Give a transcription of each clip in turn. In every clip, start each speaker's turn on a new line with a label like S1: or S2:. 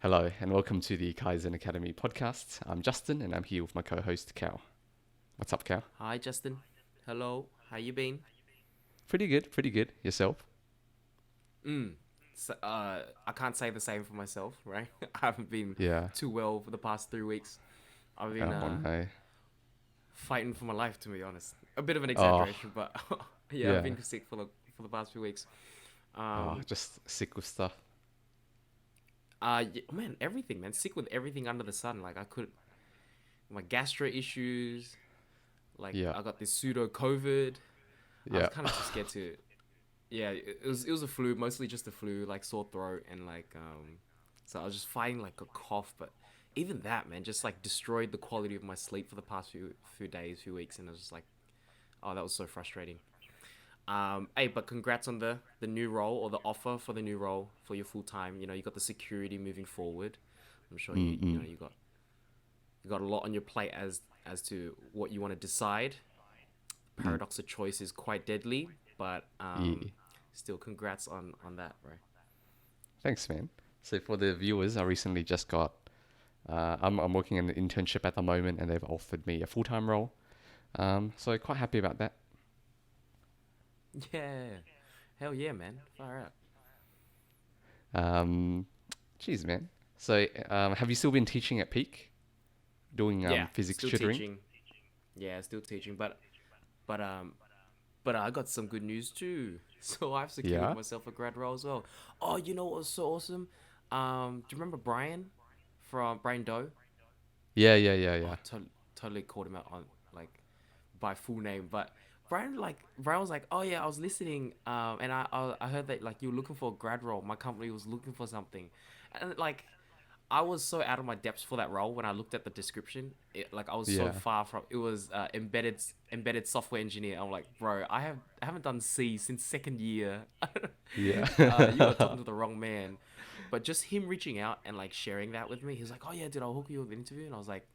S1: Hello, and welcome to the Kaizen Academy podcast. I'm Justin, and I'm here with my co-host, Cal. What's up, Cal?
S2: Hi, Justin. Hello. How you been?
S1: Pretty good, pretty good. Yourself?
S2: Mm. I can't say the same for myself, right? I haven't been
S1: Yeah.
S2: too well for the past 3 weeks. I've been
S1: Oh, no.
S2: fighting for my life, to be honest. A bit of an
S1: Oh,
S2: exaggeration, but yeah, I've
S1: yeah.
S2: been sick for the past few weeks.
S1: Oh,
S2: Um,
S1: just sick with stuff.
S2: yeah, man, everything, man. Sick with everything under the sun. Like my gastro issues. Like
S1: Yeah,
S2: I got this pseudo COVID. I was
S1: yeah.
S2: kind of too scared to. Yeah, it was a flu, mostly just a flu, like sore throat and so I was just fighting like a cough, but even that, man, just like destroyed the quality of my sleep for the past few days, few weeks, and I was just like, oh, that was so frustrating. Hey, but congrats on the new role or the offer for the new role for your full time. You got the security moving forward. I'm sure you know
S1: Mm-mm.
S2: you got a lot on your plate as to what you want to decide.
S1: Mm.
S2: Paradox of choice is quite deadly, but
S1: Yeah.
S2: still, congrats on that, bro.
S1: Thanks, man. So for the viewers, I recently just got. I'm working in an internship at the moment, and they've offered me a full-time role. So quite happy about that.
S2: Yeah, hell yeah, man, far out.
S1: Um, Geez, man. So, have you still been teaching at Peak, doing
S2: Yeah,
S1: physics
S2: still
S1: tutoring?
S2: teaching. Yeah, still teaching, but um, but I got some good news too. So I've secured
S1: Yeah.
S2: myself a grad role as well. Oh, you know what was so awesome? Do you remember Brian from Brian Doe?
S1: Yeah, yeah, yeah,
S2: Oh,
S1: yeah.
S2: totally called him out on like by full name, but Brian was like, oh yeah, I was listening, and I heard that like you were looking for a grad role. My company was looking for something, and like I was so out of my depths for that role when I looked at the description. Like I was so
S1: Yeah.
S2: far from it was embedded software engineer. I'm like, bro, I haven't done C since second year.
S1: Yeah.
S2: You are talking to the wrong man. But just him reaching out and like sharing that with me, he was like, oh yeah, dude, I'll hook you with an interview, and I was like,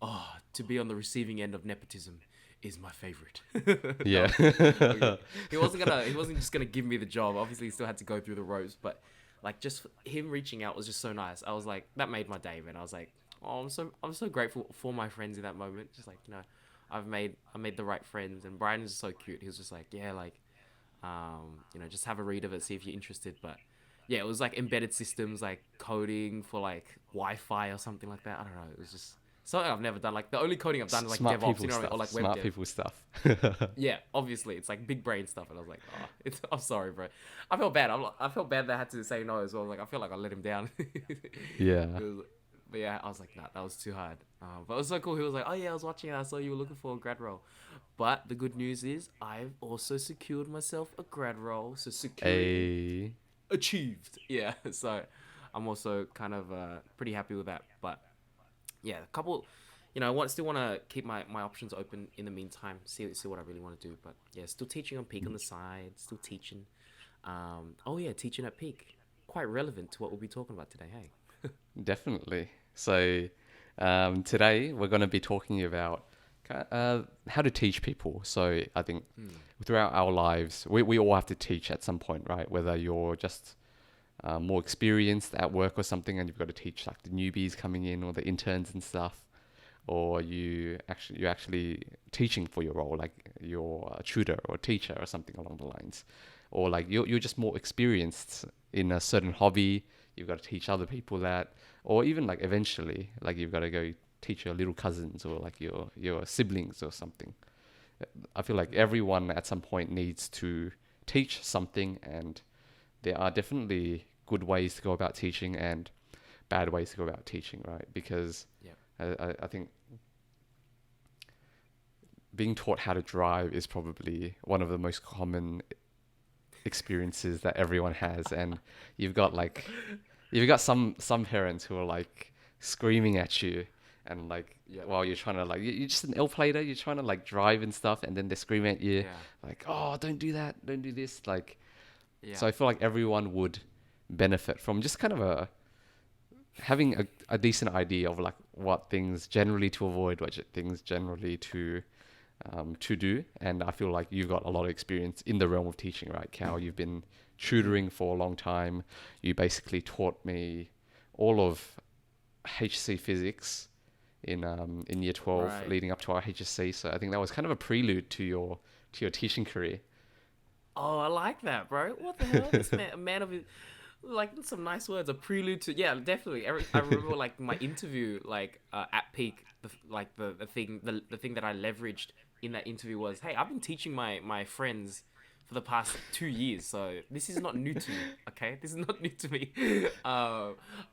S2: oh, to be on the receiving end of nepotism is my favorite. I
S1: Yeah.
S2: was okay. He wasn't just gonna give me the job. Obviously, he still had to go through the ropes, but like just him reaching out was just so nice. I was like, that made my day, man. I was like, oh, I'm so grateful for my friends in that moment. Just like I made the right friends, and Brian is so cute. He was just like, yeah, like just have a read of it, see if you're interested. But yeah, it was like embedded systems, like coding for like Wi-Fi or something like that. I don't know. It was just something I've never done. Like the only coding I've done is like
S1: Smart
S2: DevOps,
S1: people
S2: what I mean? Or
S1: stuff.
S2: like web
S1: Smart
S2: dev.
S1: people stuff.
S2: Yeah, obviously it's like big brain stuff, and I was like, oh, I'm sorry, bro. I felt bad. I felt bad that I had to say no as well. Like I feel like I let him down.
S1: Yeah.
S2: It was, but yeah, I was like, nah, that was too hard. But it was so cool. He was like, oh yeah, I was watching it. I saw you were looking for a grad role. But the good news is I've also secured myself a grad role. So security
S1: A.
S2: achieved. Yeah. So I'm also kind of pretty happy with that. But yeah, a couple. I still want to keep my options open in the meantime. See what I really want to do. But yeah, still teaching on Peak on the side. Still teaching. Oh yeah, teaching at Peak. Quite relevant to what we'll be talking about today. Hey.
S1: Definitely. So, today we're going to be talking about how to teach people. So, I think
S2: Hmm.
S1: throughout our lives, we all have to teach at some point, right? Whether you're just more experienced at work or something, and you've got to teach like the newbies coming in or the interns and stuff, or you're actually teaching for your role, like you're a tutor or a teacher or something along the lines, or like you're just more experienced in a certain hobby. You've got to teach other people that, or even like eventually, like you've got to go teach your little cousins or like your siblings or something. I feel like everyone at some point needs to teach something, and there are definitely good ways to go about teaching and bad ways to go about teaching, right? Because
S2: Yeah.
S1: I think being taught how to drive is probably one of the most common experiences that everyone has, and you've got like you've got some parents who are like screaming at you, and like
S2: Yep.
S1: while you're trying to like you're just an L plater, you're trying to like drive and stuff, and then they're screaming at you
S2: Yeah.
S1: like, oh, don't do that, don't do this, like.
S2: Yeah.
S1: So I feel like everyone would benefit from just kind of having a decent idea of like what things generally to avoid, what things generally to do. And I feel like you've got a lot of experience in the realm of teaching, right, Cal? You've been
S2: Mm.
S1: tutoring for a long time. You basically taught me all of HC physics in year 12
S2: Right.
S1: leading up to our HSC. So I think that was kind of a prelude to your teaching career.
S2: Oh, I like that, bro. What the hell? This man, a man of his, like some nice words. A prelude to, yeah, definitely. I remember like my interview, like at Peak, the thing that I leveraged in that interview was, hey, I've been teaching my friends for the past 2 years, so this is not new to me. Okay, this is not new to me. Uh,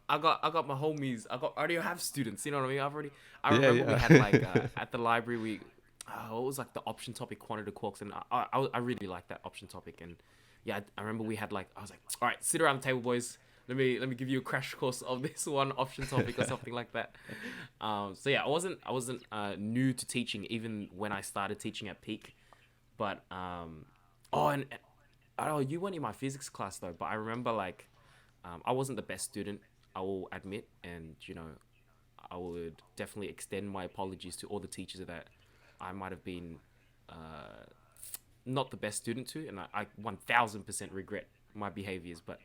S2: I got my homies. I already have students. You know what I mean? I
S1: Yeah,
S2: remember we
S1: yeah.
S2: had like at the library what was like the option topic quantity quarks, and I really liked that option topic. And yeah, I remember we had like, I was like, all right, sit around the table, boys. Let me give you a crash course of this one option topic or something like that. So yeah, I wasn't new to teaching even when I started teaching at Peak. But oh, and oh, you weren't in my physics class though. But I remember like I wasn't the best student, I will admit, and I would definitely extend my apologies to all the teachers that I might have been uh, not the best student to, and I 1000% regret my behaviors. But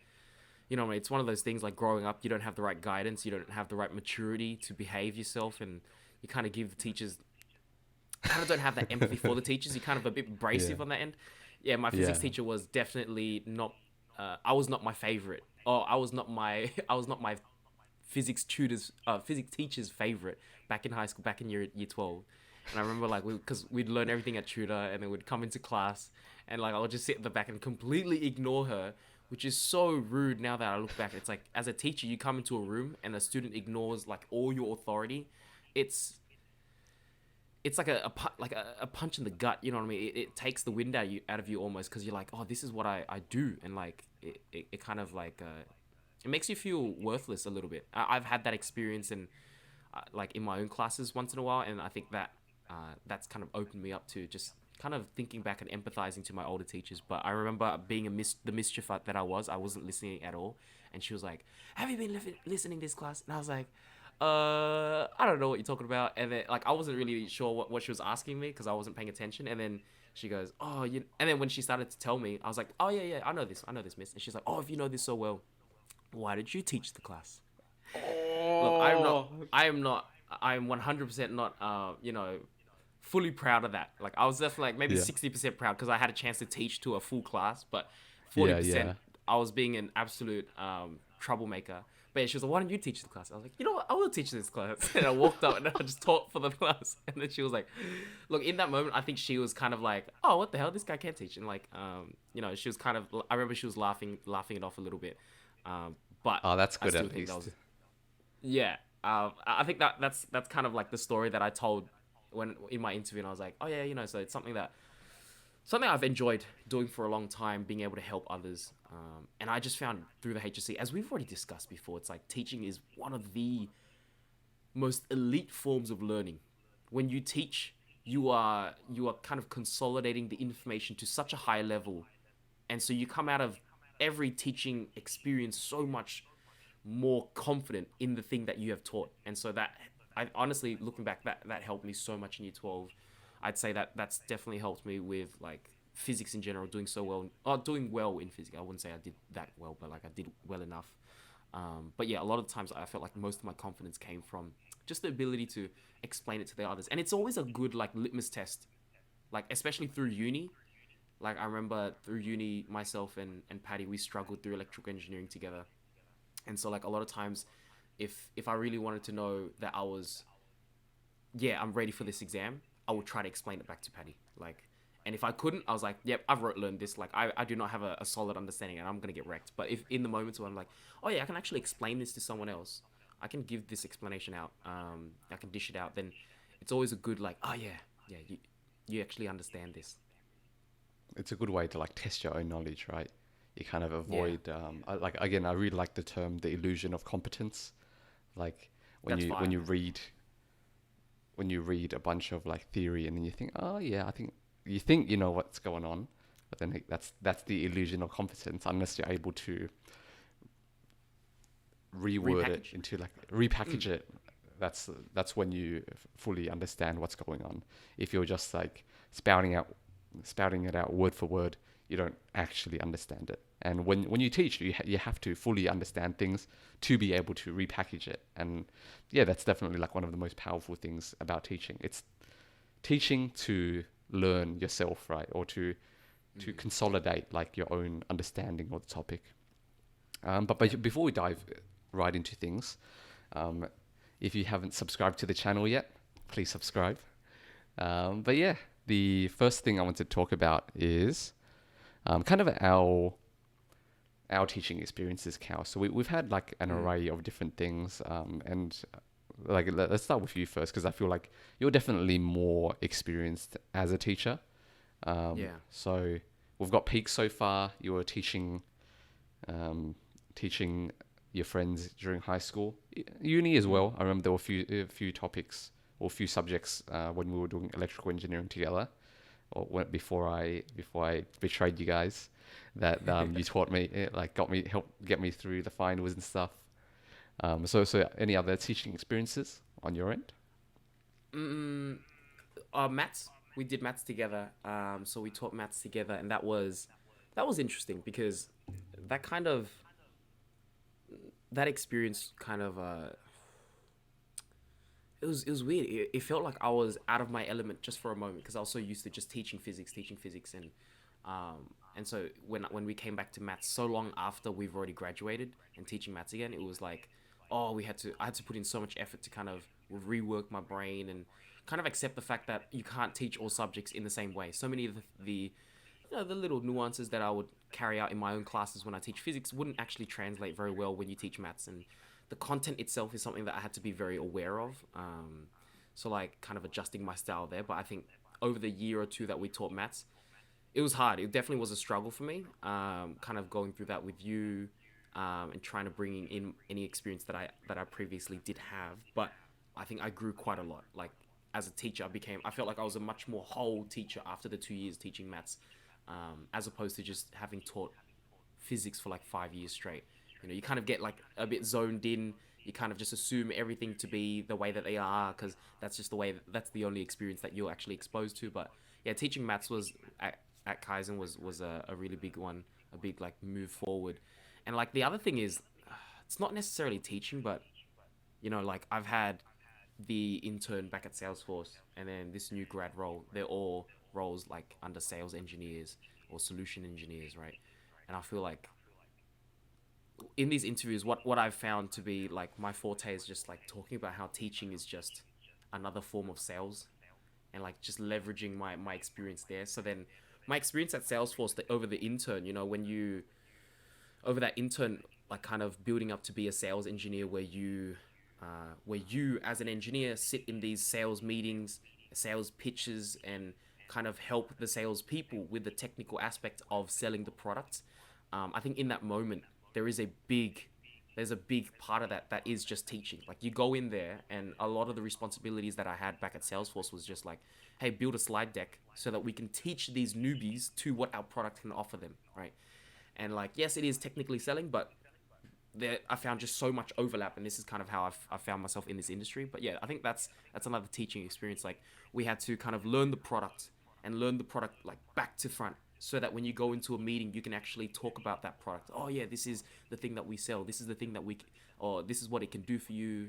S2: it's one of those things like growing up, you don't have the right guidance, you don't have the right maturity to behave yourself, and you kind of give the teachers, kind of don't have that empathy for the teachers. You're kind of a bit
S1: Yeah,
S2: abrasive on that end. Yeah, my physics
S1: yeah,
S2: teacher was definitely not. I was not my favorite. Oh, I was not my. I was not my physics teacher's favorite back in high school, back in year 12. And I remember like because we'd learn everything at tutor, and then we'd come into class, and like I would just sit at the back and completely ignore her, which is so rude now that I look back. It's like as a teacher, you come into a room and a student ignores like all your authority. It's it's like a punch in the gut. You know what I mean? It takes the wind out of you almost, because you're like, oh, this is what I do, and like it kind of like it makes you feel worthless a little bit. I've had that experience, and like in my own classes once in a while, and I think that that's kind of opened me up to just kind of thinking back and empathizing to my older teachers. But I remember being the mischief that I wasn't listening at all, and she was like, "Have you been listening to this class?" And I was like, I don't know what you're talking about. And then like I wasn't really sure what she was asking me because I wasn't paying attention. And then she goes, "Oh, you." And then when she started to tell me, I was like, "Oh yeah, yeah, I know this, miss." And she's like, "Oh, if you know this so well, why did you teach the class?" Look,
S1: Oh,
S2: I am not, I am 100% not, fully proud of that. Like, I was definitely like maybe
S1: yeah,
S2: 60% proud because I had a chance to teach to a full class, but
S1: yeah,
S2: 40%
S1: yeah,
S2: I was being an absolute troublemaker. But yeah, she was like, "Why don't you teach the class?" I was like, "You know what? I will teach this class." And I walked up and I just taught for the class. And then she was like, look, in that moment, I think she was kind of like, "Oh, what the hell? This guy can't teach." And like, she was kind of, I remember she was laughing it off a little bit. But
S1: oh, that's
S2: I
S1: good
S2: still
S1: at
S2: think that
S1: least.
S2: was, yeah, I think that's kind of like the story that I told when in my interview, and I was like, oh yeah, so it's something I've enjoyed doing for a long time, being able to help others. And I just found through the HSC, as we've already discussed before, it's like teaching is one of the most elite forms of learning. When you teach, you are kind of consolidating the information to such a high level, and so you come out of every teaching experience so much more confident in the thing that you have taught. And so that, I honestly, looking back, that helped me so much in year 12. I'd say that that's definitely helped me with like physics in general, doing well in physics. I wouldn't say I did that well, but like I did well enough. But yeah, a lot of times I felt like most of my confidence came from just the ability to explain it to the others. And it's always a good like litmus test, like especially through uni. Like I remember through uni, myself and Patty, we struggled through electrical engineering together. And so like a lot of times, if I really wanted to know that I was, yeah, I'm ready for this exam, I would try to explain it back to Patty. Like, and if I couldn't, I was like, yep, I've learned this. Like, I do not have a solid understanding, and I'm gonna get wrecked. But if in the moments where I'm like, oh yeah, I can actually explain this to someone else, I can give this explanation out. I can dish it out. Then it's always a good like, oh yeah, yeah, you actually understand this.
S1: It's a good way to like test your own knowledge, right? You kind of
S2: Yeah,
S1: avoid like again, I really like the term the illusion of competence. Like
S2: that's
S1: when
S2: fire.
S1: you read a bunch of like theory and then you think, oh yeah, I think you think you know what's going on, but then that's the illusion of competence unless you're able to reword it
S2: Repackage.
S1: into like repackage
S2: Mm.
S1: it. That's when you fully understand what's going on. If you're just like spouting it out word for word, you don't actually understand it. And when you teach, you have to fully understand things to be able to repackage it. And yeah, that's definitely like one of the most powerful things about teaching. It's teaching to learn yourself, right? Or to
S2: Mm.
S1: consolidate like your own understanding of the topic. But before we dive right into things, um, if you haven't subscribed to the channel yet, please subscribe. But yeah, the first thing I want to talk about is kind of our teaching experiences, Cal. So we've had like an
S2: Mm.
S1: array of different things, and like let's start with you first because I feel like you're definitely more experienced as a teacher.
S2: Yeah.
S1: So we've got peaks so far. You were um, teaching your friends during high school, uni as
S2: Mm.
S1: well. I remember there were a few topics or a few subjects when we were doing electrical engineering together, or before I betrayed you guys, that you taught me, like got me helped get me through the finals and stuff. So any other teaching experiences on your end?
S2: Mm. Maths. We did maths together. So we taught maths together, and that was interesting because that kind of that experience kind of it was weird. It felt like I was out of my element just for a moment because I was so used to just teaching physics, and so when we came back to maths so long after we've already graduated and teaching maths again, it was like, oh, I had to put in so much effort to kind of rework my brain and kind of accept the fact that you can't teach all subjects in the same way. So many of the the little nuances that I would carry out in my own classes when I teach physics wouldn't actually translate very well when you teach maths, and the content itself is something that I had to be very aware of. So like kind of adjusting my style there, but I think over the year or two that we taught maths, it was hard. It definitely was a struggle for me. Kind of going through that with you, and trying to bring in any experience that I previously did have, but I think I grew quite a lot. Like as a teacher, I felt like I was a much more whole teacher after the 2 years teaching maths, as opposed to just having taught physics for like 5 years straight. You kind of get like a bit zoned in. You kind of just assume everything to be the way that they are because that's just the way that's the only experience that you're actually exposed to. But yeah, teaching maths was at Kaizen was a really big one, a big like move forward. And like the other thing is, it's not necessarily teaching, but like I've had the intern back at Salesforce and then this new grad role. They're all roles like under sales engineers or solution engineers, right? And I feel like in these interviews, what I've found to be like my forte is just like talking about how teaching is just another form of sales and like just leveraging my experience there. So then my experience at Salesforce over the intern, when you over that intern, like kind of building up to be a sales engineer where you as an engineer sit in these sales meetings, sales pitches, and kind of help the sales people with the technical aspect of selling the product. I think in that moment there is a big there's a big part of that is just teaching. Like you go in there, and a lot of the responsibilities that I had back at Salesforce was just like, hey, build a slide deck so that we can teach these newbies to what our product can offer them, right? And like, yes, it is technically selling, but I found just so much overlap, and this is kind of how I found myself in this industry. But yeah, I think that's another teaching experience. Like we had to kind of learn the product and learn the product like back to front, so that when you go into a meeting, you can actually talk about that product. Oh yeah, this is the thing that we sell. This is the thing that or this is what it can do for you,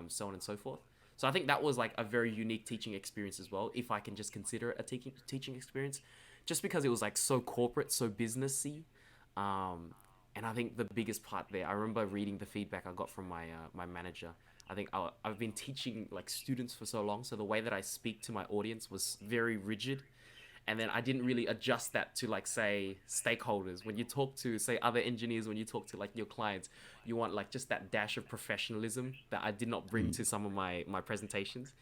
S2: so on and so forth. So I think that was like a very unique teaching experience as well, if I can just consider it a teaching experience, just because it was like so corporate, so businessy. Um, and I think the biggest part there, I remember reading the feedback I got from my manager. I think I've been teaching like students for so long, so the way that I speak to my audience was very rigid, and then I didn't really adjust that to like say stakeholders. When you talk to say other engineers, when you talk to like your clients, you want like just that dash of professionalism that I did not bring
S1: Mm.
S2: to some of my presentations.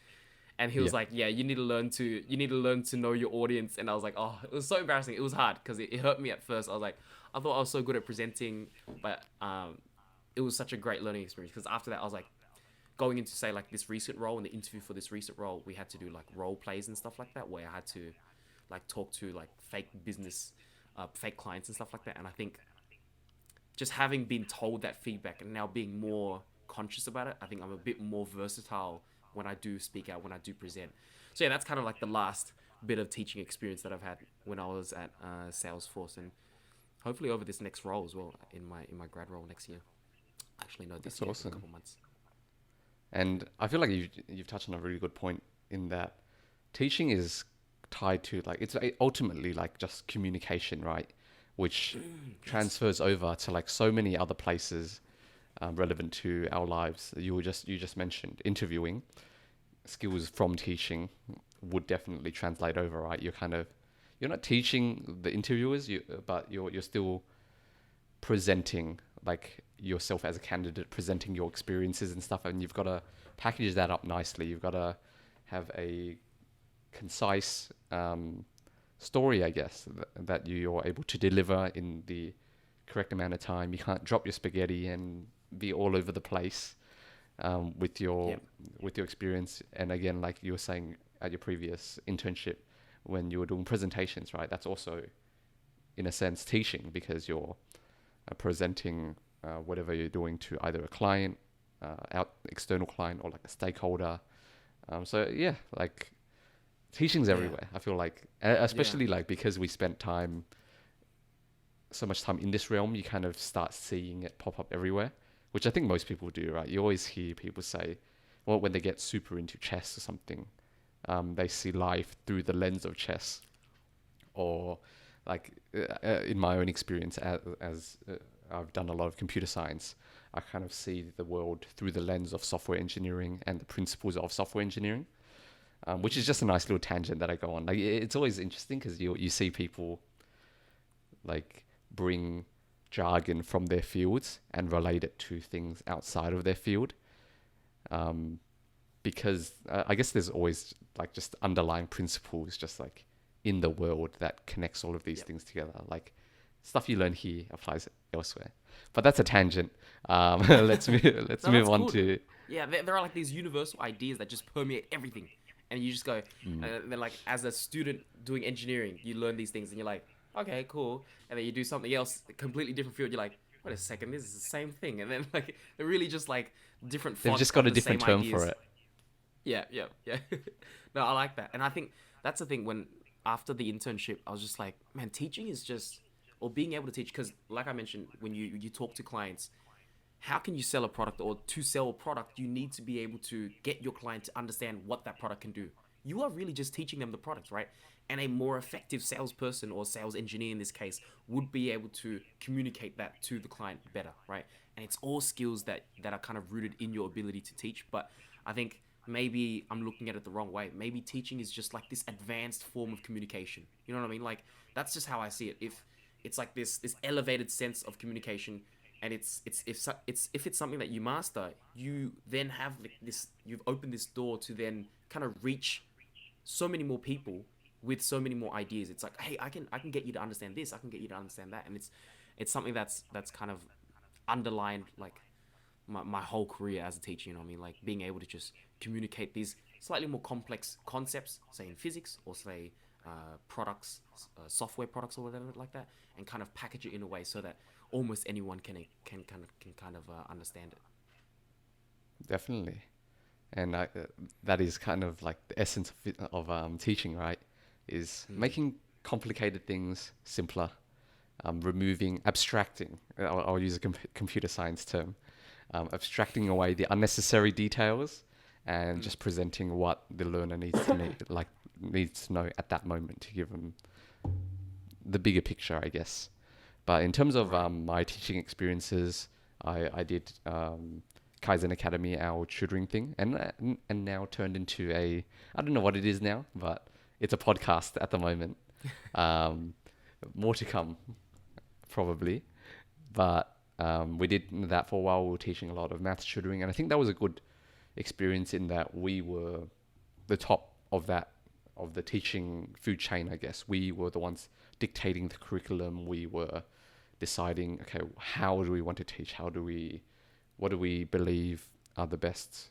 S2: And he
S1: Yeah.
S2: was like, yeah, you need to know your audience. And I was like, oh, it was so embarrassing. It was hard because it hurt me at first. I was like, I thought I was so good at presenting, but it was such a great learning experience because after that I was like, going into say like this recent role, in the interview for this recent role, we had to do like role plays and stuff like that, where I had to like talk to like fake business, fake clients and stuff like that. And I think just having been told that feedback and now being more conscious about it, I think I'm a bit more versatile when I do speak out, when I do present. So yeah, that's kind of like the last bit of teaching experience that I've had when I was at Salesforce. And hopefully over this next role as well in my grad role next year. Actually, no, this
S1: That's
S2: year in a
S1: awesome.
S2: couple months.
S1: And I feel like you've touched on a really good point in that teaching is tied to like it's ultimately like just communication, right? Which
S2: Yes.
S1: transfers over to like so many other places relevant to our lives. You just mentioned interviewing skills from teaching would definitely translate over, right? You're not teaching the interviewers, but you're still presenting like yourself as a candidate, presenting your experiences and stuff, and you've got to package that up nicely. You've got to have a concise story, I guess, that you're able to deliver in the correct amount of time. You can't drop your spaghetti and be all over the place with
S2: Yeah.
S1: your experience. And again, like you were saying at your previous internship, when you were doing presentations, right? That's also, in a sense, teaching because you're presenting whatever you're doing to either a client, out external client, or like a stakeholder. So yeah, like teaching's
S2: Yeah.
S1: everywhere. I feel like,
S2: Yeah.
S1: especially like because we spent so much time in this realm, you kind of start seeing it pop up everywhere, which I think most people do, right? You always hear people say, well, when they get super into chess or something, they see life through the lens of chess, or like in my own experience as I've done a lot of computer science, I kind of see the world through the lens of software engineering and the principles of software engineering, which is just a nice little tangent that I go on. Like it's always interesting because you see people like bring jargon from their fields and relate it to things outside of their field. Um, because I guess there's always like just underlying principles, just like in the world that connects all of these
S2: Yep.
S1: things together. Like stuff you learn here applies elsewhere. But that's a tangent. Let's
S2: No,
S1: move
S2: that's
S1: on
S2: cool.
S1: to.
S2: Yeah, there are like these universal ideas that just permeate everything, and you just go,
S1: Mm.
S2: and then like as a student doing engineering, you learn these things, and you're like, okay, cool, and then you do something else, a completely different field. You're like, wait a second, this is the same thing, and then like they're really just like different
S1: They've
S2: fonts
S1: just got
S2: of
S1: a
S2: the
S1: different
S2: same
S1: term for
S2: ideas.
S1: it.
S2: Yeah, yeah, yeah. No, I like that, and I think that's the thing. When after the internship, I was just like, man, teaching is just, or being able to teach, because like I mentioned, when you talk to clients, how can you sell a product, or to sell a product you need to be able to get your client to understand what that product can do. You are really just teaching them the product, right? And a more effective salesperson or sales engineer in this case would be able to communicate that to the client better, right? And it's all skills that are kind of rooted in your ability to teach. But I think maybe I'm looking at it the wrong way. Maybe teaching is just like this advanced form of communication, you know what I mean? Like that's just how I see it. If it's like this elevated sense of communication, and if it's something that you master, you then have like this, you've opened this door to then kind of reach so many more people with so many more ideas. It's like, hey, I can get you to understand this, I can get you to understand that, and it's something that's kind of underlined like my whole career as a teacher. You know what I mean? Like being able to just communicate these slightly more complex concepts, say in physics, or say products, software products, or whatever like that, and kind of package it in a way so that almost anyone can kind of understand it.
S1: Definitely. And that is kind of like the essence of teaching, right? Is
S2: Mm.
S1: making complicated things simpler, removing, abstracting. I'll use a computer science term, abstracting away the unnecessary details, and
S2: Mm.
S1: just presenting what the learner needs to know at that moment to give them the bigger picture, I guess. But in terms of
S2: Right.
S1: my teaching experiences, I did Kaizen Academy, our tutoring thing, and now turned into I don't know what it is now, but it's a podcast at the moment. Um, More to come, probably. But we did that for a while. We were teaching a lot of maths tutoring, and I think that was a good experience in that we were the top of the teaching food chain. I guess we were the ones dictating the curriculum. We were deciding, okay, how do we want to teach? What do we believe are the best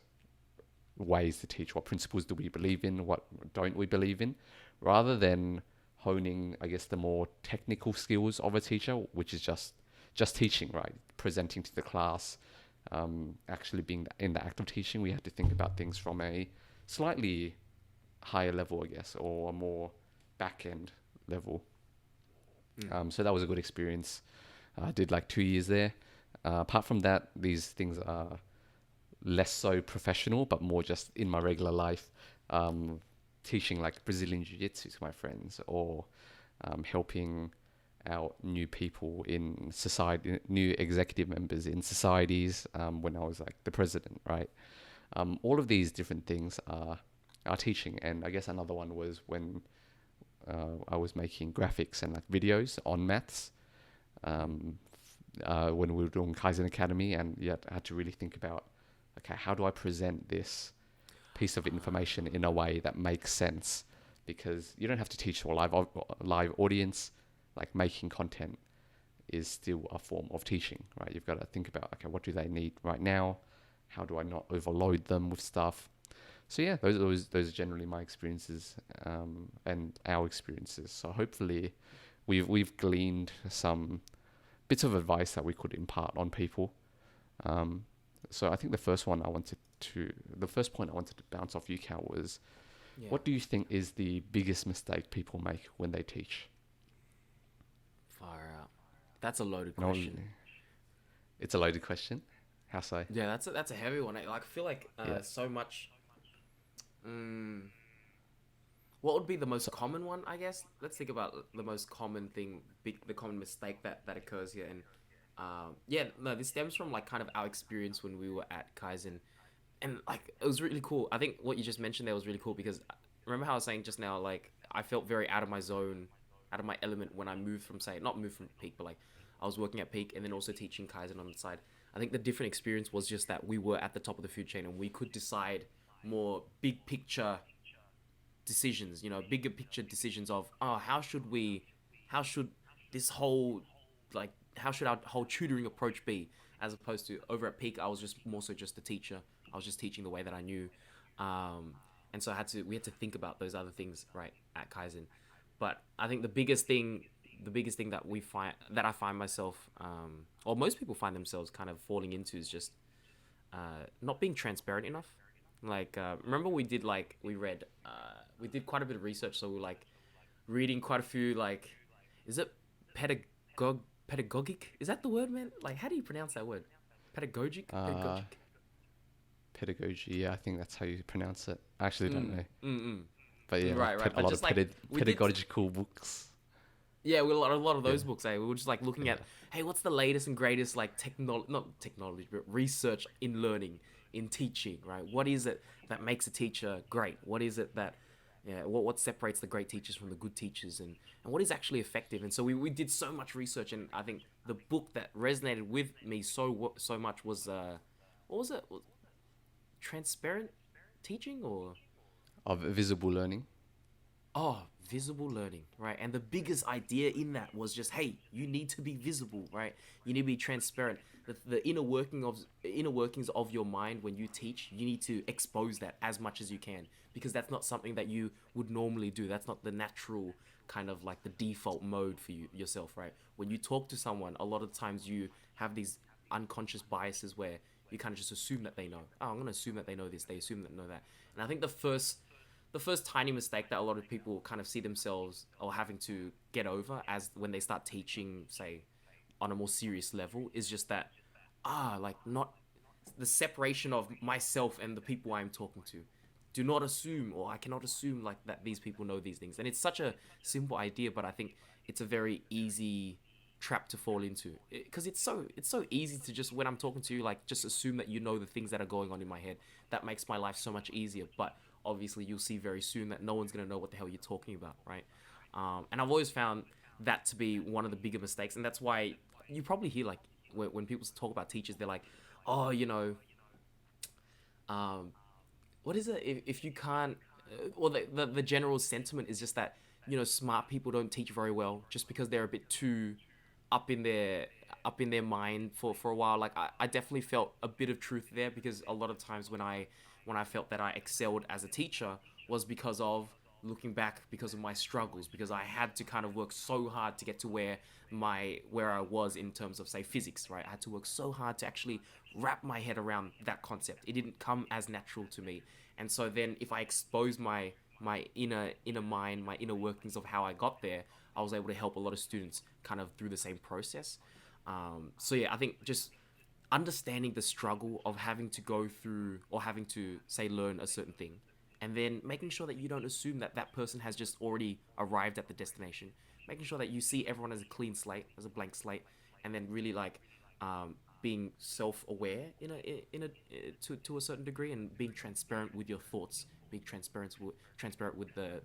S1: ways to teach? What principles do we believe in? What don't we believe in? Rather than honing, I guess, the more technical skills of a teacher, which is just teaching, right? Presenting to the class, actually being in the act of teaching, we had to think about things from a slightly higher level, I guess, or a more back end level.
S2: Mm.
S1: So that was a good experience. I did like 2 years there. Apart from that, these things are less so professional, but more just in my regular life. Um, Teaching like Brazilian Jiu Jitsu to my friends, or helping out new people in society, new executive members in societies when I was like the president, right? All of these different things are teaching. And I guess another one was when I was making graphics and like videos on maths when we were doing Kaizen Academy, and yet I had to really think about, okay, how do I present this piece of information in a way that makes sense? Because you don't have to teach to a live audience. Like making content is still a form of teaching, right? You've got to think about, okay, what do they need right now? How do I not overload them with stuff? So yeah, those are generally my experiences and our experiences. So hopefully, we've gleaned some bits of advice that we could impart on people. Um, so I think the first point I wanted to bounce off you, Cal, was
S2: Yeah.
S1: what do you think is the biggest mistake people make when they teach?
S2: Far out. That's a loaded
S1: And
S2: question.
S1: it's a loaded question. How so?
S2: Yeah, that's a heavy one. Like, I feel like
S1: Yeah.
S2: so much. Mm, what would be the most
S1: So,
S2: common one? I guess let's think about the most common thing, the common mistake that occurs here. And yeah, no, this stems from like kind of our experience when we were at Kaizen, and like it was really cool. I think what you just mentioned there was really cool because remember how I was saying just now, like I felt very out of my zone, out of my element when I moved from, say, not moved from Peak, but like I was working at Peak and then also teaching Kaizen on the side. I think the different experience was just that we were at the top of the food chain and we could decide more big picture decisions, bigger picture decisions of, oh, how should this whole, like, how should our whole tutoring approach be, as opposed to over at Peak, I was just more so just a teacher. I was just teaching the way that I knew, um, and so we had to think about those other things right at Kaizen. But I think the biggest thing that I find myself, or most people find themselves kind of falling into, is just not being transparent enough. Like, remember we did quite a bit of research, so we were like reading quite a few, like, is it pedagogic? Is that the word, man? Like, how do you pronounce that word?
S1: uh,
S2: Pedagogic.
S1: pedagogy. Yeah, I think that's how you pronounce it. I actually don't
S2: Mm,
S1: know,
S2: mm, mm.
S1: but yeah, like
S2: Right.
S1: a
S2: But
S1: lot of
S2: just like we did,
S1: pedagogical books.
S2: yeah, we a lot of
S1: Yeah,
S2: those books. We were just like looking
S1: yeah.
S2: at, hey, what's the latest and greatest, like, not technology, but research in learning, in teaching, right? What is it that makes a teacher great? What is it that, yeah, what separates the great teachers from the good teachers, and what is actually effective? And so we did so much research, and I think the book that resonated with me so much was what was it? Transparent teaching, or
S1: Of visible learning.
S2: oh, visible learning, right? And the biggest idea in that was just, hey, you need to be visible, right? You need to be transparent. The inner workings of your mind when you teach, you need to expose that as much as you can, because that's not something that you would normally do. That's not the natural kind of like the default mode for yourself, right? When you talk to someone, a lot of times you have these unconscious biases where you kind of just assume that they know. Oh, I'm gonna assume that they know this. They assume that they know that. And I think the first tiny mistake that a lot of people kind of see themselves or having to get over as when they start teaching, say, on a more serious level, is just that, like, not the separation of myself and the people I'm talking to. Do not assume, or I cannot assume, like, that these people know these things. And it's such a simple idea, but I think it's a very easy trap to fall into, because it's so easy to just, when I'm talking to you, like, just assume that you know the things that are going on in my head. That makes my life so much easier. But obviously you'll see very soon that no one's going to know what the hell you're talking about, right? And I've always found that to be one of the bigger mistakes, and that's why you probably hear, like, when people talk about teachers, they're like, oh, um, what is it, if you can't, or the general sentiment is just that, smart people don't teach very well just because they're a bit too up in their up in their mind for a while. Like, I definitely felt a bit of truth there, because a lot of times when I felt that I excelled as a teacher was because of, looking back, because of my struggles, because I had to kind of work so hard to get to where I was in terms of, say, physics, right? I had to work so hard to actually wrap my head around that concept. It didn't come as natural to me. And so then if I expose my inner mind, my inner workings of how I got there, I was able to help a lot of students kind of through the same process. So yeah, I think just understanding the struggle of having to go through or having to say learn a certain thing, and then making sure that you don't assume that that person has just already arrived at the destination, making sure that you see everyone as a clean slate, as a blank slate, and then really like being self-aware to a certain degree, and being transparent with your thoughts, being transparent with the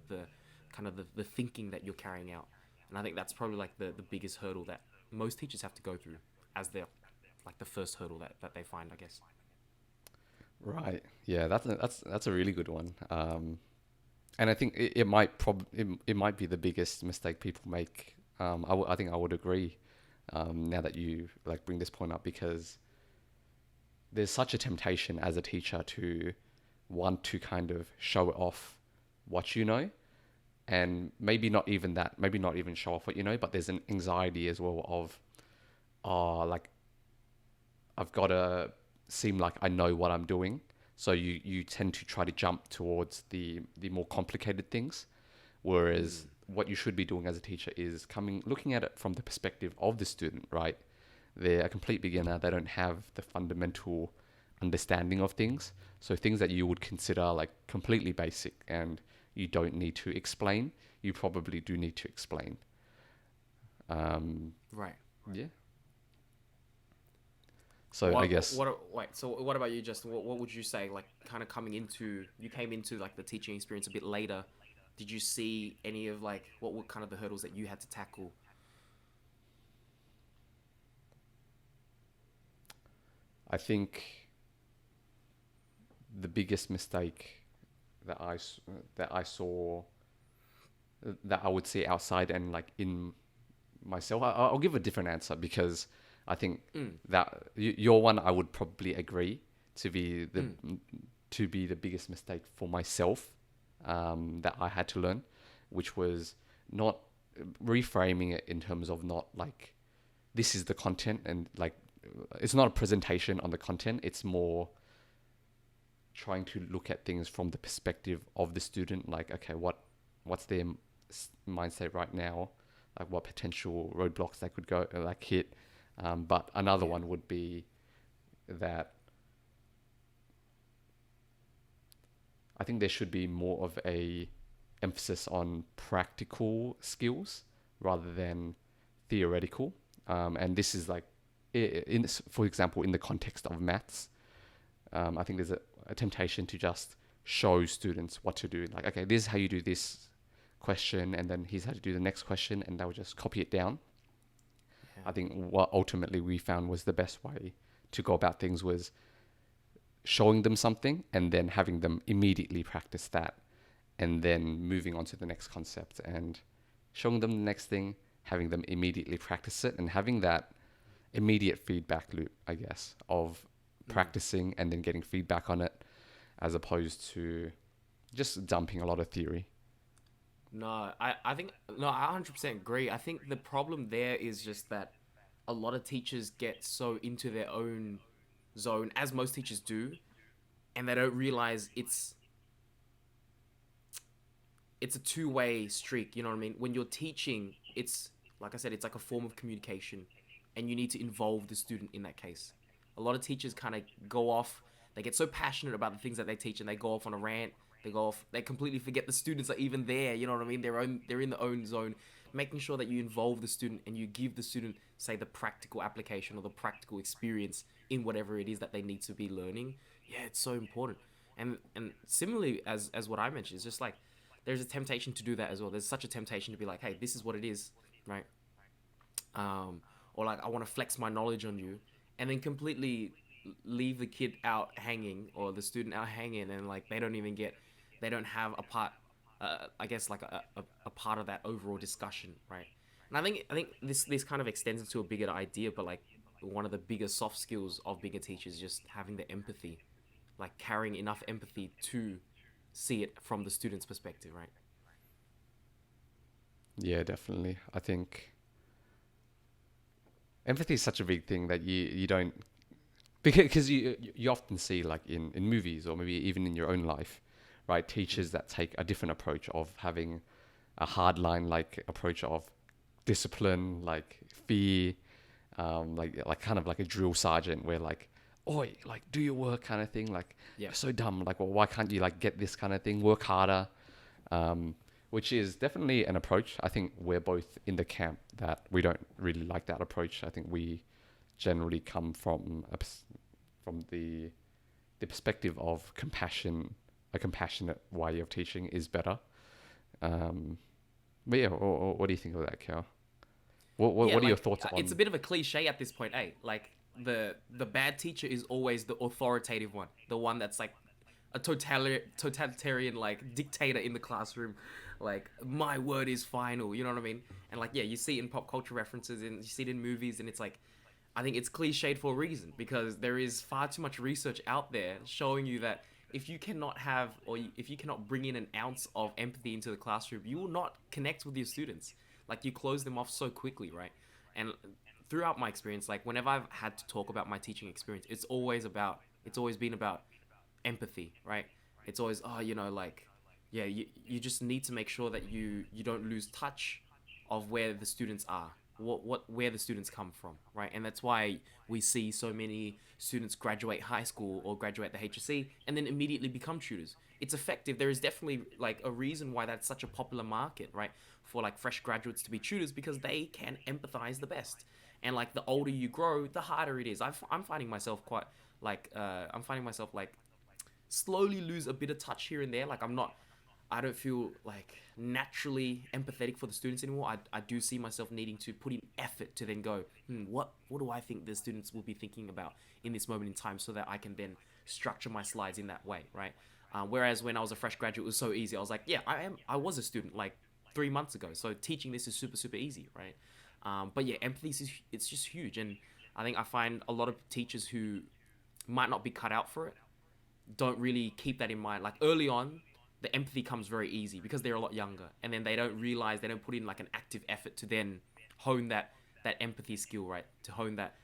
S2: kind of the thinking that you're carrying out. And I think that's probably like the biggest hurdle that most teachers have to go through as their like the first hurdle that they find, I guess.
S1: Right. Yeah, that's a really good one. And I think it might be the biggest mistake people make. I think I would agree. Now that you like bring this point up, because there's such a temptation as a teacher to want to kind of show off what you know, and maybe not even that, maybe not even show off what you know, but there's an anxiety as well of, oh, like I've got to seem like I know what I'm doing. So you tend to try to jump towards the more complicated things, whereas what you should be doing as a teacher is looking at it from the perspective of the student, right? They're a complete beginner. They don't have the fundamental understanding of things. So things that you would consider like completely basic and you don't need to explain, you probably do need to explain.
S2: Right.
S1: Yeah. So I guess
S2: Wait. So what about you, Justin? What would you say? Like, kind of you came into like the teaching experience a bit later. Did you see any of like what were kind of the hurdles that you had to tackle?
S1: I think the biggest mistake that that I saw, that I would see outside and like in myself, I'll give a different answer, because I think that your one I would probably agree to be the biggest mistake for myself, that I had to learn, which was not reframing it in terms of not like this is the content, and like it's not a presentation on the content. It's more trying to look at things from the perspective of the student. Like, okay, what's their mindset right now? Like, what potential roadblocks they could go like hit. But another one would be that I think there should be more of a emphasis on practical skills rather than theoretical. And this is like, for example, in the context of maths, I think there's a temptation to just show students what to do. Like, okay, this is how you do this question, and then here's how to do the next question, and they'll just copy it down.
S2: Yeah.
S1: I think what ultimately we found was the best way to go about things was showing them something and then having them immediately practice that, and then moving on to the next concept and showing them the next thing, having them immediately practice it, and having that immediate feedback loop, I guess, of practicing and then getting feedback on it, as opposed to just dumping a lot of theory.
S2: No, I think no, I 100% agree. I think the problem there is just that a lot of teachers get so into their own zone, as most teachers do, and they don't realize it's a two-way streak, you know what I mean? When you're teaching, it's like I said, it's like a form of communication, and you need to involve the student in that case. A lot of teachers kind of go off, they get so passionate about the things that they teach, and they go off on a rant, they go off, they completely forget the students are even there, you know what I mean? They're in their own zone, making sure that you involve the student and you give the student, say, the practical application or the practical experience in whatever it is that they need to be learning. Yeah, it's so important. And similarly as what I mentioned, it's just like there's a temptation to do that as well. There's such a temptation to be like, hey, this is what it is, right? Or like, I want to flex my knowledge on you, and then completely leave the kid out hanging or the student out hanging, and like they don't have a part, I guess like a part of that overall discussion, right? And I think this kind of extends into a bigger idea, but like one of the bigger soft skills of being a teacher is just having the empathy, like carrying enough empathy to see it from the student's perspective, right?
S1: Yeah, definitely. I think empathy is such a big thing that you don't, because you often see like in movies or maybe even in your own life, right? Teachers that take a different approach of having a hard line like approach of discipline, like fear, like kind of like a drill sergeant where like, oi, like do your work kind of thing. Like
S2: Yeah.
S1: you're so dumb. Like, well, why can't you like get this kind of thing? Work harder. Um, which is definitely an approach. I think we're both in the camp that we don't really like that approach. I think we generally come from from the perspective of compassion. A compassionate way of teaching is better. Um, but yeah, what do you think of that, Cal?
S2: Yeah,
S1: What are your
S2: like
S1: thoughts
S2: it's a
S1: on?
S2: bit of a cliche at this point, eh? Like the bad teacher is always the authoritative one, the one that's like a totalitarian like dictator in the classroom, like my word is final. You know what I mean? And like yeah, you see it in pop culture references and you see it in movies, and it's like I think it's cliched for a reason because there is far too much research out there showing you that if you cannot have if you cannot bring in an ounce of empathy into the classroom, you will not connect with your students. Like you close them off so quickly, right? And throughout my experience, like whenever I've had to talk about my teaching experience, it's always been about empathy, right? It's always like yeah, you just need to make sure that you don't lose touch of where the students are, what where the students come from, right? And that's why we see so many students graduate high school or graduate the HSC and then immediately become tutors. It's effective. There is definitely like a reason why that's such a popular market, right? For like fresh graduates to be tutors because they can empathize the best. And like the older you grow, the harder it is. I'm finding myself quite like I'm finding myself like slowly lose a bit of touch here and there. Like I don't feel like naturally empathetic for the students anymore. I do see myself needing to put in effort to then go, what do I think the students will be thinking about in this moment in time so that I can then structure my slides in that way, right? Whereas when I was a fresh graduate, it was so easy. I was like, yeah, I was a student like 3 months ago, so teaching this is super super easy, right? But yeah, empathy is it's just huge, and I think I find a lot of teachers who might not be cut out for it don't really keep that in mind. Like early on, the empathy comes very easy because they're a lot younger, and then they don't realize they don't put in like an active effort to then hone that empathy skill, right? To hone that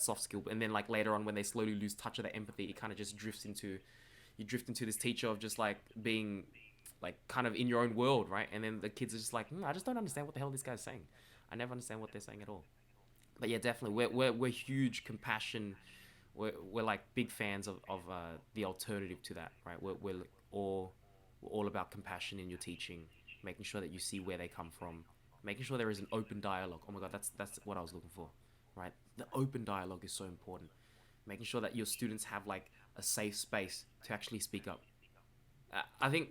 S2: soft skill, and then like later on when they slowly lose touch of that empathy, it kind of just drifts into you drift into this teacher of just like being like kind of in your own world, right? And then the kids are just like, I just don't understand what the hell this guy's saying. I never understand what they're saying at all. But yeah, definitely, we're huge compassion. We're like big fans of the alternative to that, right? All we're all about compassion in your teaching, making sure that you see where they come from, making sure there is an open dialogue. Oh my god, that's what I was looking for, right? The open dialogue is so important. Making sure that your students have like a safe space to actually speak up. I think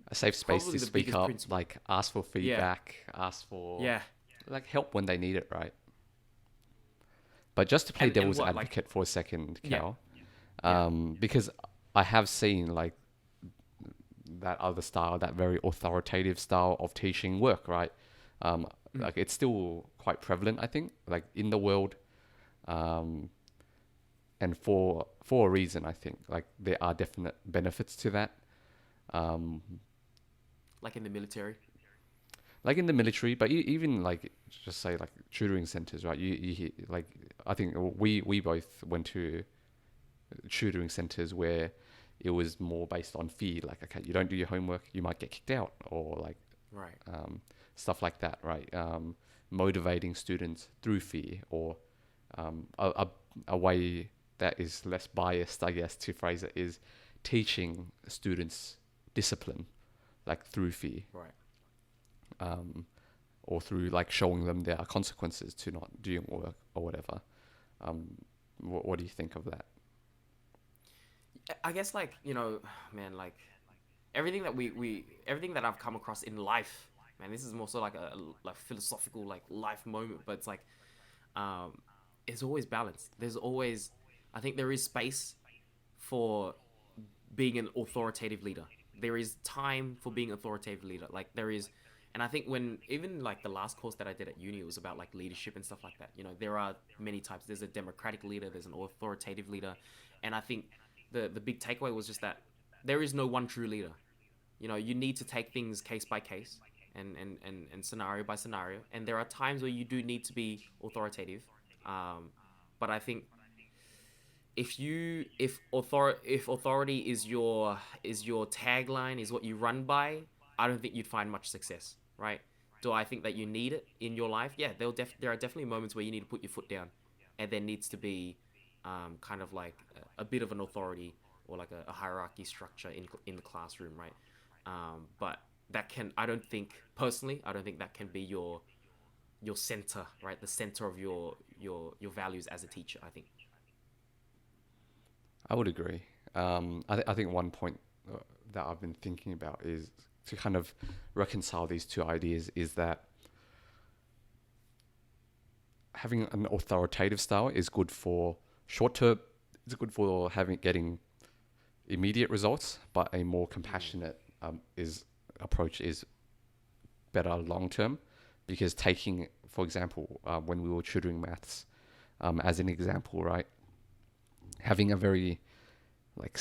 S1: A safe space
S2: probably
S1: to
S2: the
S1: speak
S2: biggest
S1: up,
S2: principle.
S1: like ask for
S2: Yeah,
S1: feedback, ask for
S2: yeah,
S1: like help when they need it, right? But just to play
S2: and
S1: devil's
S2: what like
S1: advocate for a second,
S2: yeah,
S1: Cal,
S2: yeah,
S1: because I have seen like that other style, that very authoritative style of teaching work, right?
S2: mm,
S1: Like it's still quite prevalent, I think, like in the world, um, and for a reason, I think. Like there are definite benefits to that. Um,
S2: like in the military.
S1: like in the military, but even like just say like tutoring centers, right? Like I think we both went to tutoring centers where it was more based on fear. Like, okay, you don't do your homework, you might get kicked out, or like
S2: Right.
S1: stuff like that, right? Motivating students through fear, or a way that is less biased, I guess, to phrase it, is teaching students discipline, like through fear,
S2: Right.
S1: um, or through like showing them there are consequences to not doing work or whatever. Um, what do you think of that?
S2: I guess like man, like everything that we everything that I've come across in life, man. This is more so like a like philosophical like life moment, but it's like um, it's always balance. There's always, I think there is space for being an authoritative leader. There is time for being an authoritative leader. Like there is, and I think when even like the last course that I did at uni, it was about like leadership and stuff like that. There are many types. There's a democratic leader. There's an authoritative leader, and I think the big takeaway was just that there is no one true leader. You need to take things case by case and scenario by scenario. And there are times where you do need to be authoritative. But I think if authority is your tagline, is what you run by, I don't think you'd find much success, right? Do I think that you need it in your life? Yeah, there are definitely moments where you need to put your foot down, and there needs to be kind of like a bit of an authority or like a hierarchy structure in the classroom, right? But that can I don't think personally I don't think that can be your center, right? The center of your values as a teacher. I think.
S1: I would agree. I think one point that I've been thinking about is to kind of reconcile these two ideas is that having an authoritative style is good for short term, it's good for having getting immediate results, but a more
S2: Mm.
S1: compassionate is approach is better long term because taking, for example, when we were tutoring maths, as an example, right, having a very like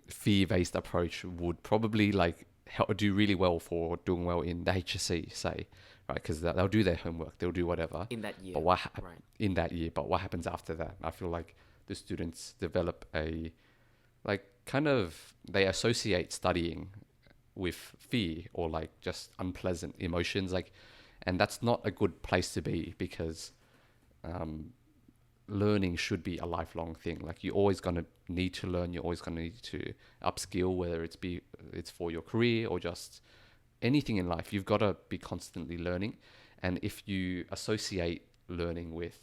S1: fear based approach would probably like help do really well for doing well in the HSC, say, right? Because they'll do their homework, they'll do whatever.
S2: In that
S1: But
S2: year, right?
S1: in that year? But what happens after that? I feel like the students develop a like kind of they associate studying with fear or like just unpleasant emotions, like, and that's not a good place to be because um, learning should be a lifelong thing. Like you're always going to need to learn. You're always going to need to upskill, whether it's for your career or just anything in life. You've got to be constantly learning, and if you associate learning with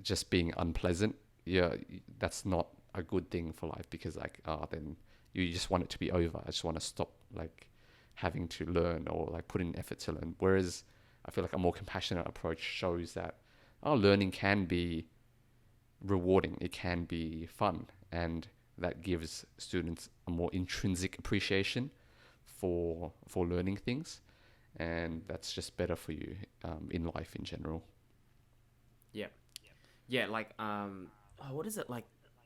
S1: just being unpleasant, yeah, that's not a good thing for life because like then you just want it to be over. I just want to stop like having to learn or like put in effort to learn. Whereas I feel like a more compassionate approach shows that learning can be rewarding, it can be fun, and that gives students a more intrinsic appreciation for learning things, and that's just better for you in life in general.
S2: Yeah, yeah. Like oh, what is it like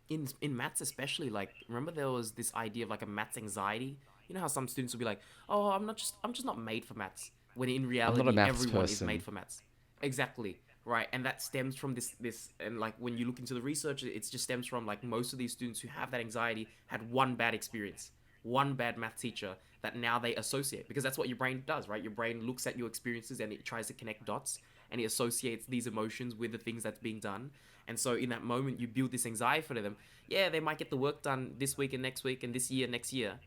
S2: in maths especially? Like remember there was this idea of like a maths anxiety. You know how some students will be like, "Oh, I'm just not made for maths," when in
S1: I'm not a
S2: reality
S1: maths
S2: everyone is made
S1: person.
S2: for maths. Exactly. Right, and that stems from this and like when you look into the research, it just stems from like most of these students who have that anxiety had one bad experience, one bad math teacher that now they associate because that's what your brain does, right? Your brain looks at your experiences and it tries to connect dots and it associates these emotions with the things that's being done. And so in that moment, you build this anxiety for them. Yeah, they might get the work done this week and next week and this year, next year.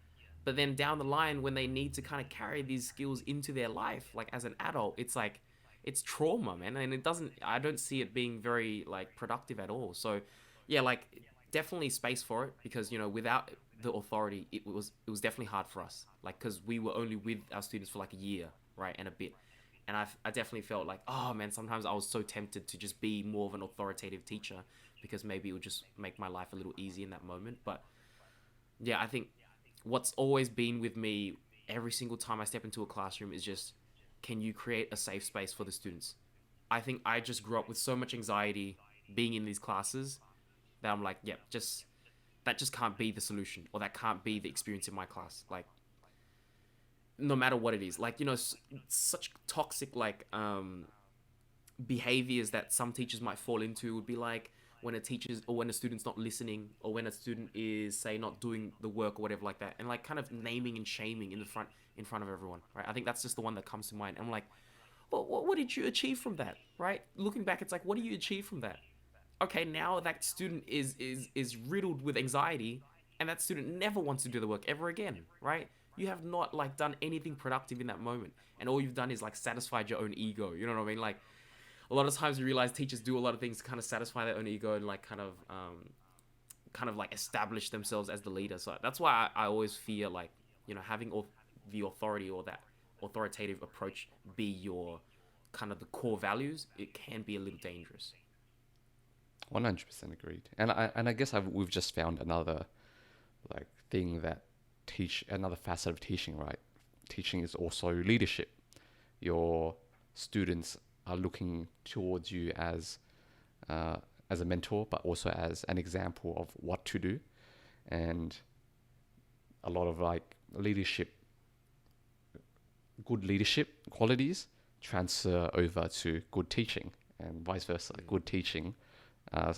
S2: But then down the line, when they need to kind of carry these skills into their life, like as an adult, it's like, it's trauma, man. And I don't see it being very like productive at all. So yeah, like definitely space for it because, without the authority, it was definitely hard for us. Like, because we were only with our students for like a year, right? And a bit and I definitely felt like, oh man, sometimes I was so tempted to just be more of an authoritative teacher because maybe it would just make my life a little easy in that moment. But yeah, I think what's always been with me every single time I step into a classroom is just, can you create a safe space for the students? I think I just grew up with so much anxiety being in these classes that I'm like, yep, just that just can't be the solution or that can't be the experience in my class. Like no matter what it is, like such toxic like behaviors that some teachers might fall into would be like when a teacher's or when a student's not listening or when a student is say not doing the work or whatever like that and like kind of naming and shaming in front of everyone, right? I think that's just the one that comes to mind. I'm like, well, what did you achieve from that, right? Looking back, it's like, what do you achieve from that? Okay, now that student is riddled with anxiety and that student never wants to do the work ever again, right? You have not like done anything productive in that moment and all you've done is like satisfied your own ego, you know what I mean? Like a lot of times you realize teachers do a lot of things to kind of satisfy their own ego and like kind of like establish themselves as the leader. So that's why I always fear like having the authority or that authoritative approach be your kind of the core values. It can be a little dangerous.
S1: 100% agreed. And I guess we've just found another like thing that teach another facet of teaching, right? Teaching is also leadership. Your students are looking towards you uh, as a mentor, but also as an example of what to do. And a lot of like good leadership qualities transfer over to good teaching, and vice versa.
S2: Mm.
S1: Good teaching uh,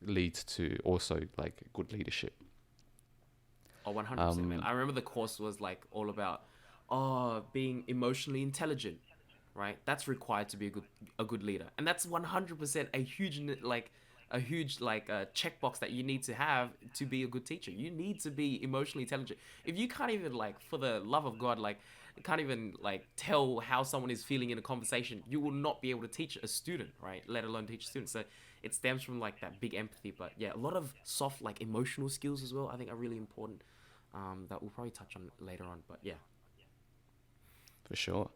S1: leads to also like good leadership.
S2: Oh, 100%, man.
S1: Um,
S2: I remember the course was like all about, being emotionally intelligent, right? That's required to be a good leader, and that's 100% a huge checkbox that you need to have to be a good teacher. You need to be emotionally intelligent. If you can't even, like, for the love of God, like, can't even, like, tell how someone is feeling in a conversation, you will not be able to teach a student, right? Let alone teach a student. So it stems from, like, that big empathy. But yeah, a lot of soft, like, emotional skills as well, I think, are really important. That we'll probably touch on later on. But yeah.
S1: For sure.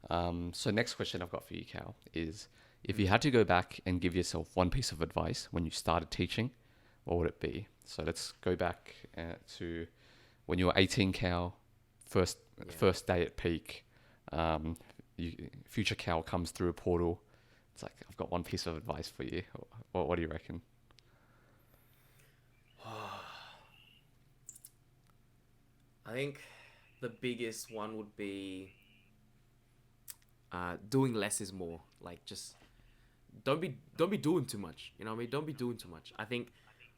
S1: So next question I've got for you, Cal, is if you
S2: Mm.
S1: had to go back and give yourself one piece of advice when you started teaching, what would it be? So let's go back to when you were 18, Cal, first
S2: Yeah.
S1: first day at peak. Um, future Cal comes through a portal. It's like, I've got one piece of advice for you. What do you reckon?
S2: I think the biggest one would be doing less is more. Like, just don't be doing too much. You know what I mean? Don't be doing too much. I think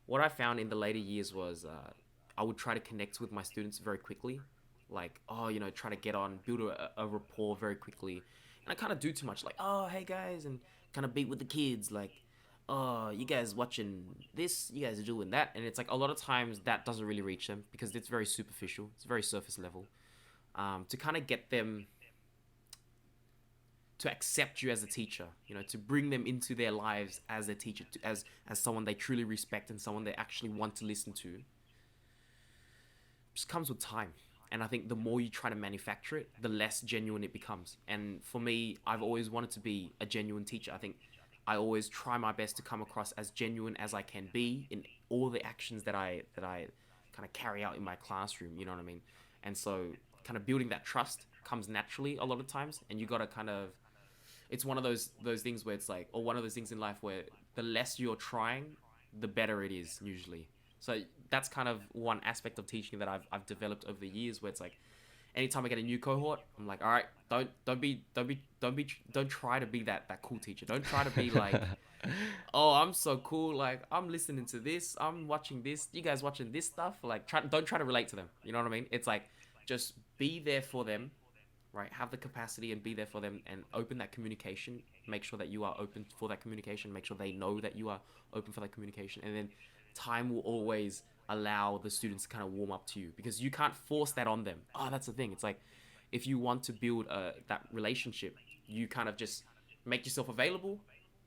S2: what I found in the later years was I would try to connect with my students very quickly. Like, try to get on, build a rapport very quickly. And I kind of do too much. Like, oh, hey guys, and kind of be with the kids. Like, oh, you guys watching this? You guys are doing that? And it's like a lot of times that doesn't really reach them because it's very superficial. It's very surface level. To kind of get them to accept you as a teacher, to bring them into their lives as a teacher, as someone they truly respect and someone they actually want to listen to, just comes with time. And I think the more you try to manufacture it, the less genuine it becomes. And for me, I've always wanted to be a genuine teacher. I think I always try my best to come across as genuine as I can be in all the actions that I kind of carry out in my classroom. You know what I mean? And so, kind of building that trust comes naturally a lot of times, and you got to kind of, it's one of those things where it's like, or one of those things in life where the less you're trying, the better it is usually. So that's kind of one aspect of teaching that I've developed over the years, where it's like, anytime I get a new cohort, I'm like, all right, don't try to be that cool teacher. Don't try to be like, oh, I'm so cool. Like, I'm listening to this, I'm watching this, you guys watching this stuff. Like, don't try to relate to them. You know what I mean? It's like, just be there for them, right? Have the capacity and be there for them and open that communication. Make sure that you are open for that communication. Make sure they know that you are open for that communication. And then time will always allow the students to kind of warm up to you because you can't force that on them. Oh, that's the thing. It's like, if you want to build that relationship, you kind of just make yourself available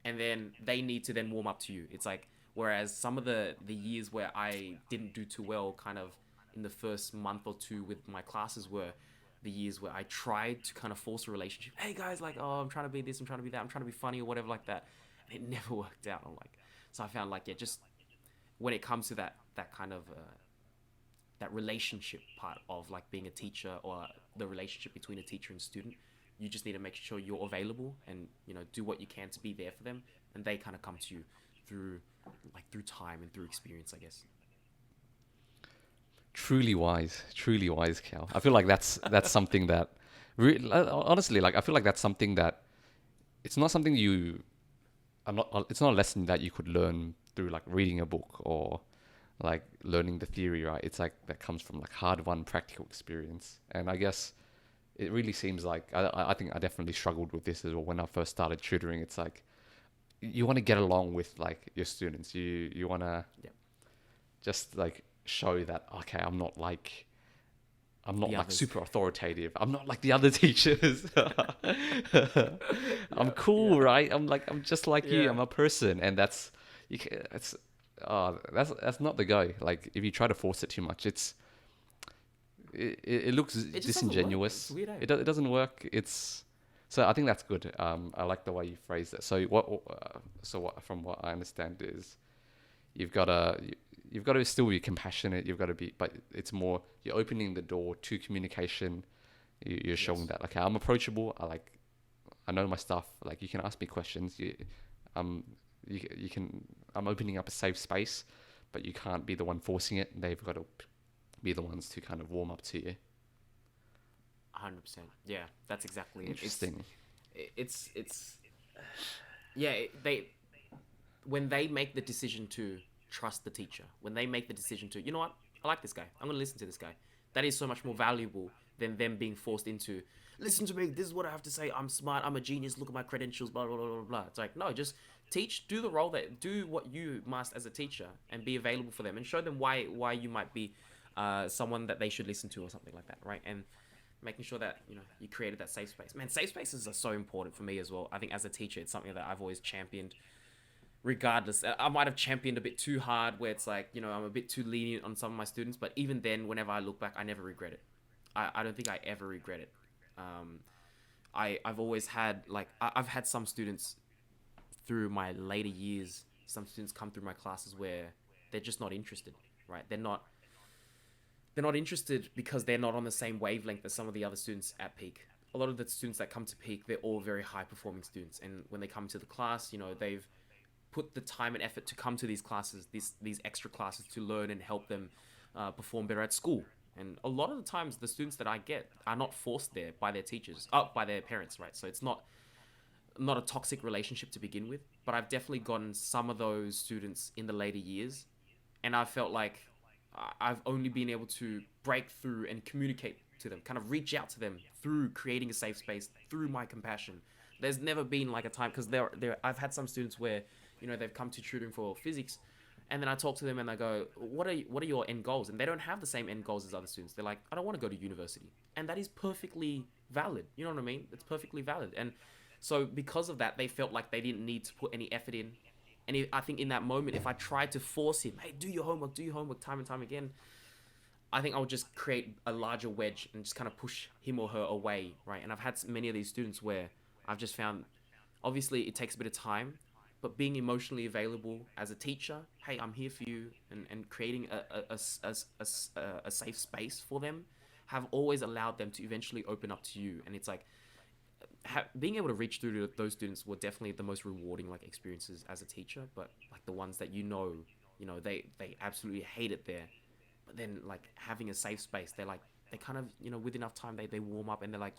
S2: and then they need to then warm up to you. It's like, whereas some of the years where I didn't do too well kind of in the first month or two with my classes were the years where I tried to kind of force a relationship. Hey guys, like, oh, I'm trying to be this, I'm trying to be that, I'm trying to be funny or whatever like that, and it never worked out. I'm like, so I found, like, yeah, just when it comes to that kind of that relationship part of, like, being a teacher, or the relationship between a teacher and student, you just need to make sure you're available and do what you can to be there for them, and they kind of come to you through through time and through experience, I guess.
S1: Truly wise, Cal. I feel like that's something that, honestly, like I feel like that's something that it's not something you, I'm not. It's not a lesson that you could learn through like reading a book or like learning the theory, right? It's like that comes from like hard-won practical experience, and I guess it really seems like I think I definitely struggled with this as well when I first started tutoring. It's like you want to get along with like your students. You want to
S2: Yeah,
S1: just like show that, okay, I'm not
S2: the
S1: like
S2: others.
S1: super authoritative. I'm not like the other teachers. I'm
S2: Yeah,
S1: cool,
S2: yeah,
S1: right? I'm just like you.
S2: yeah.
S1: I'm a person, and that's you. It's that's not the go. Like if you try to force it too much, it looks
S2: It just doesn't work. It's
S1: disingenuous.
S2: weird, eh?
S1: It doesn't work. It's so I think that's good. I like the way you phrase it. So what from what I understand is you've got to you've got to still be compassionate. You've got to be, but it's more you're opening the door to communication. You're showing
S2: Yes.
S1: that, okay, I'm approachable. I know my stuff. Like you can ask me questions. Um you can, I'm opening up a safe space, but you can't be the one forcing it. They've got to be the ones to kind of warm up to you.
S2: 100%. Yeah, that's exactly it.
S1: Interesting.
S2: It's yeah, they when they make the decision to trust the teacher, when they make the decision to, I like this guy, I'm going to listen to this guy, That is so much more valuable than them being forced into, listen to me, this is what I have to say, I'm smart, I'm a genius, look at my credentials, blah blah blah blah blah. It's like, no, just teach, do the role, that do what you must as a teacher, and be available for them, and show them why you might be someone that they should listen to, or something like that, right? And making sure that you created that safe space. Man, safe spaces are so important for me as well. I think as a teacher, it's something that I've always championed. Regardless, I might have championed a bit too hard, where it's like, I'm a bit too lenient on some of my students, but even then, whenever I look back, I never regret it. I don't think I ever regret it. um, I've always had, like, I've had some students through my later years, some students come through my classes where they're just not interested, right? They're not interested because they're not on the same wavelength as some of the other students at peak. A lot of the students that come to peak, they're all very high performing students, and when they come to the class, they've put the time and effort to come to these classes, these extra classes, to learn and help them perform better at school. And a lot of the times, the students that I get are not forced there by their teachers, by their parents, right? So it's not a toxic relationship to begin with, but I've definitely gotten some of those students in the later years, and I felt like I've only been able to break through and communicate to them, kind of reach out to them through creating a safe space, through my compassion. There's never been like a time, because I've had some students where they've come to tutoring for physics, and then I talk to them and I go, what are your end goals? And they don't have the same end goals as other students. They're like, I don't want to go to university, and that is perfectly valid. You know what I mean? It's perfectly valid. And so because of that, they felt like they didn't need to put any effort in. And I think in that moment, if I tried to force him, hey, do your homework time and time again, I think I would just create a larger wedge and just kind of push him or her away, right? And I've had many of these students where I've just found, obviously, it takes a bit of time, but being emotionally available as a teacher, hey, I'm here for you, and creating a safe space for them, have always allowed them to eventually open up to you. And it's like, being able to reach through to those students were definitely the most rewarding, like, experiences as a teacher. But like the ones that they absolutely hate it there, but then, like, having a safe space, they kind of, with enough time, they warm up, and they're like,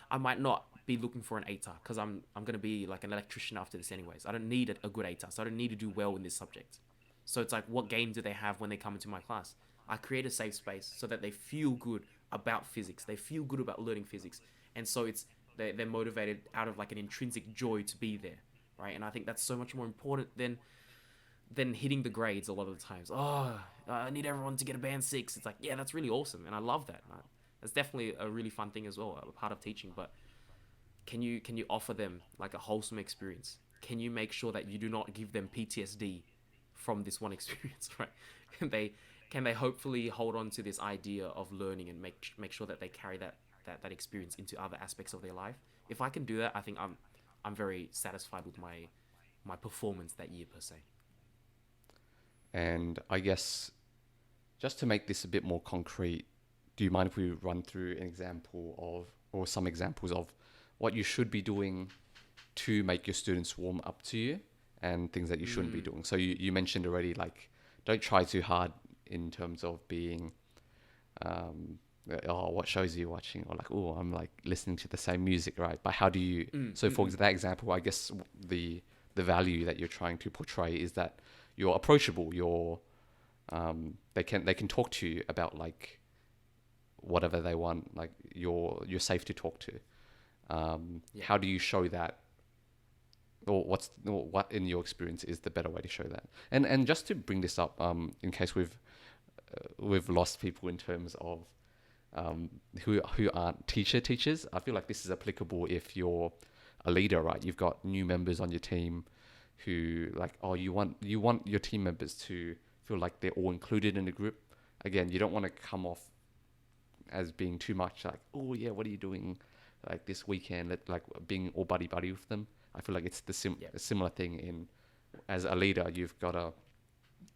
S2: I might not be looking for an ATAR, because I'm gonna be like an electrician after this anyways. I don't need a good ATAR, so I don't need to do well in this subject. So it's like, what game do they have when they come into my class? I create a safe space so that they feel good about physics, they feel good about learning physics, and so they're motivated out of, like, an intrinsic joy to be there, right? And I think that's so much more important than hitting the grades a lot of the times. Oh, I need everyone to get a band 6. It's like, yeah, that's really awesome, and I love that. That's definitely a really fun thing as well, a part of teaching. But can you offer them, like, a wholesome experience? Can you make sure that you do not give them PTSD from this one experience, right? Can they hopefully hold on to this idea of learning, and make sure that they carry that experience into other aspects of their life? If I can do that, I think I'm very satisfied with my performance that year, per se.
S1: And I guess, just to make this a bit more concrete, do you mind if we run through an example of, or some examples of, what you should be doing to make your students warm up to you, and things that you shouldn't be doing? So you mentioned already, like, don't try too hard in terms of being, um, oh, what shows are you watching? Or like, oh, I'm like listening to the same music, right? But how do you, so for that example, I guess the value that you're trying to portray is that you're approachable, they can talk to you about, like, whatever they want, like, you're safe to talk to.
S2: Yeah.
S1: How do you show that, or what in your experience is the better way to show that? And just to bring this up, in case we've lost people in terms of, who aren't teachers, I feel like this is applicable if you're a leader, right? You've got new members on your team who, like, oh, you want your team members to feel like they're all included in the group. Again, you don't want to come off as being too much like, oh yeah, what are you doing like this weekend? Like being all buddy buddy with them. I feel like it's
S2: Yeah.
S1: a similar thing in, as a leader, you've got to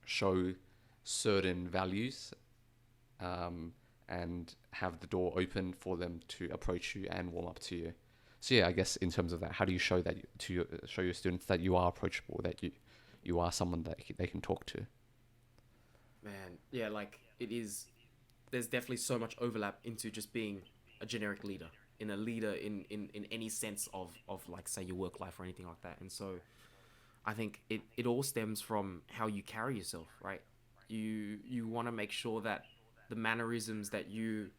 S1: show certain values, and have the door open for them to approach you and warm up to you. So yeah, I guess in terms of that, how do you show that show your students that you are approachable, that you are someone that they can talk to?
S2: Man, yeah, like, it is. There's definitely so much overlap into just being a generic leader, in a leader in any sense of, like, say, your work life or anything like that. And so I think it all stems from how you carry yourself, right? You want to make sure that the mannerisms that you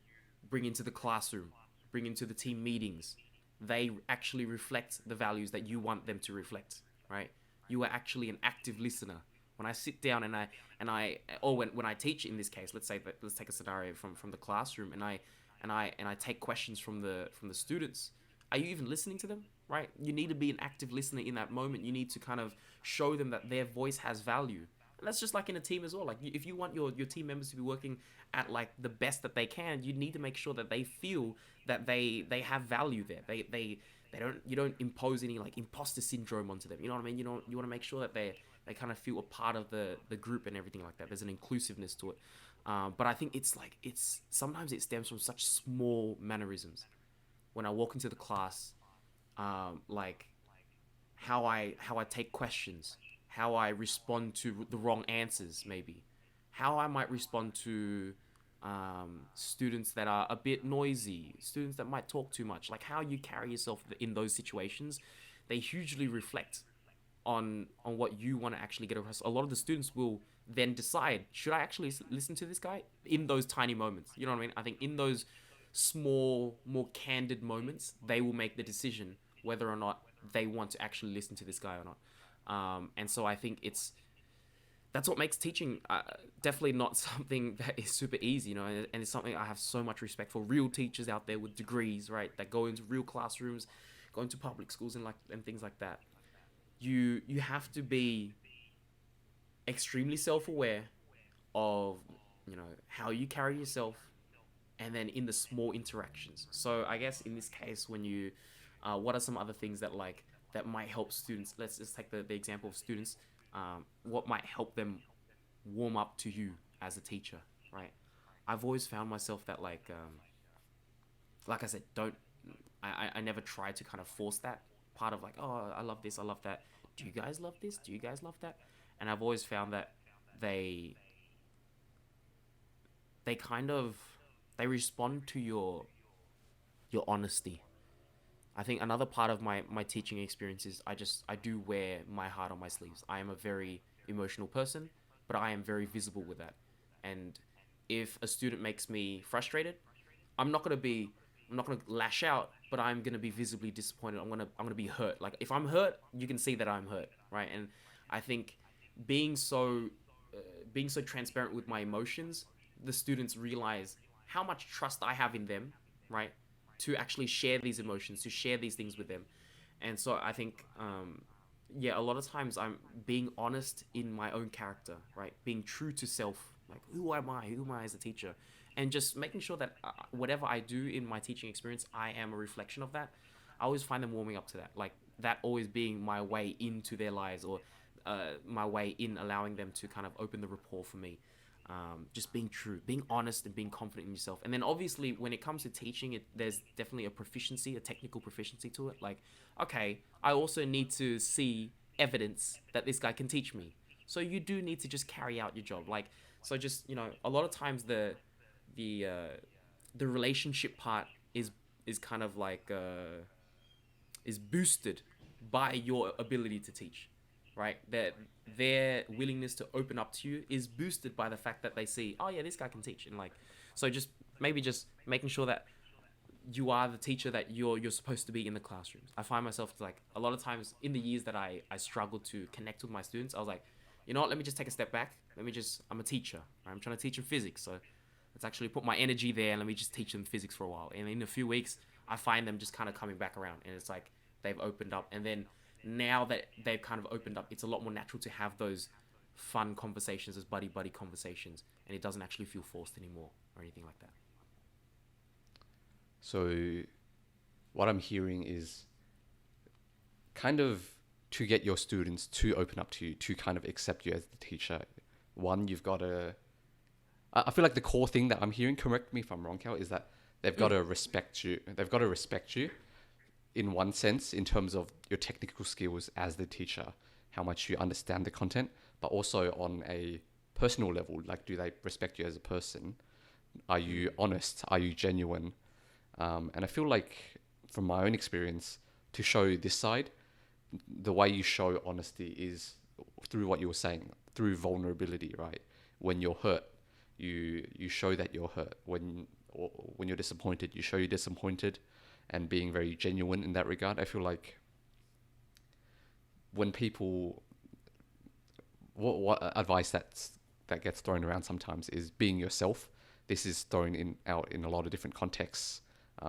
S2: bring into the classroom, bring into the team meetings, they actually reflect the values that you want them to reflect, right? You are actually an active listener. When I sit down or when I teach in this case, let's take a scenario from the classroom, and I take questions from the students. Are you even listening to them? Right? You need to be an active listener in that moment. You need to kind of show them that their voice has value. And that's just like in a team as well. Like if you want your team members to be working at like the best that they can, you need to make sure that they feel that they have value there. They don't, you don't impose any like imposter syndrome onto them. You know what I mean? You want to make sure that they kind of feel a part of the group and everything like that. There's an inclusiveness to it. But I think it's sometimes it stems from such small mannerisms. When I walk into the class, like how I take questions, how I respond to the wrong answers, maybe how I might respond to students that are a bit noisy, students that might talk too much, like how you carry yourself in those situations, they hugely reflect on what you want to actually get across. A lot of the students will then decide, should I actually listen to this guy in those tiny moments? You know what I mean? I think in those small, more candid moments, they will make the decision whether or not they want to actually listen to this guy or not. And so I think that's what makes teaching definitely not something that is super easy, you know, and it's something I have so much respect for. Real teachers out there with degrees, right, that go into real classrooms, go into public schools and things like that. You have to be extremely self-aware of, you know, how you carry yourself, and then in the small interactions. So I guess in this case, when you what are some other things that like that might help students? Let's just take the example of students. What might help them warm up to you as a teacher, right? I've always found myself that like I said, don't I never try to kind of force that part of like, oh, I love this, I love that. Do you guys love this? Do you guys love that? And I've always found that they they kind of they respond to your honesty. I think another part of my teaching experience is I do wear my heart on my sleeves. I am a very emotional person, but I am very visible with that. And if a student makes me frustrated, I'm not gonna be I'm not gonna lash out, but I'm gonna be visibly disappointed. I'm gonna be hurt. Like if I'm hurt, you can see that I'm hurt, right? And I think being so being so transparent with my emotions, the students realize how much trust I have in them, right? To actually share these emotions, to share these things with them. And so I think, yeah, a lot of times I'm being honest in my own character, right? Being true to self, like who am I? Who am I as a teacher? And just making sure that whatever I do in my teaching experience, I am a reflection of that. I always find them warming up to that, like that always being my way into their lives, or my way in allowing them to kind of open the rapport for me. Just being true, being honest, and being confident in yourself. And then obviously, when it comes to teaching, there's definitely a proficiency, a technical proficiency to it. Like, okay, I also need to see evidence that this guy can teach me. So you do need to just carry out your job. Like, so just, you know, a lot of times the uh, the relationship part is kind of like is boosted by your ability to teach, right? That their willingness to open up to you is boosted by the fact that they see, oh yeah, this guy can teach, and like, so just maybe just making sure that you are the teacher that you're supposed to be in the classrooms. I find myself like a lot of times in the years that I struggled to connect with my students, I was like, you know what, let me just take a step back. I'm a teacher, right? I'm trying to teach them physics, so let's actually put my energy there and let me just teach them physics for a while. And in a few weeks, I find them just kind of coming back around, and it's like they've opened up. And then now that they've kind of opened up, it's a lot more natural to have those fun conversations, those buddy conversations, and it doesn't actually feel forced anymore or anything like that.
S1: So what I'm hearing is kind of to get your students to open up to you, to kind of accept you as the teacher. One, you've got to, I feel like the core thing that I'm hearing, correct me if I'm wrong, Cal, is that they've got to respect you. They've got to respect you in one sense, in terms of your technical skills as the teacher, how much you understand the content, but also on a personal level. Like, do they respect you as a person? Are you honest? Are you genuine? And I feel like, from my own experience, to show this side, the way you show honesty is through what you were saying, through vulnerability, right? When you're hurt, you show that you're hurt when you're disappointed. You show you're disappointed, and being very genuine in that regard. I feel like when people what advice that gets thrown around sometimes is being yourself. This is thrown out in a lot of different contexts.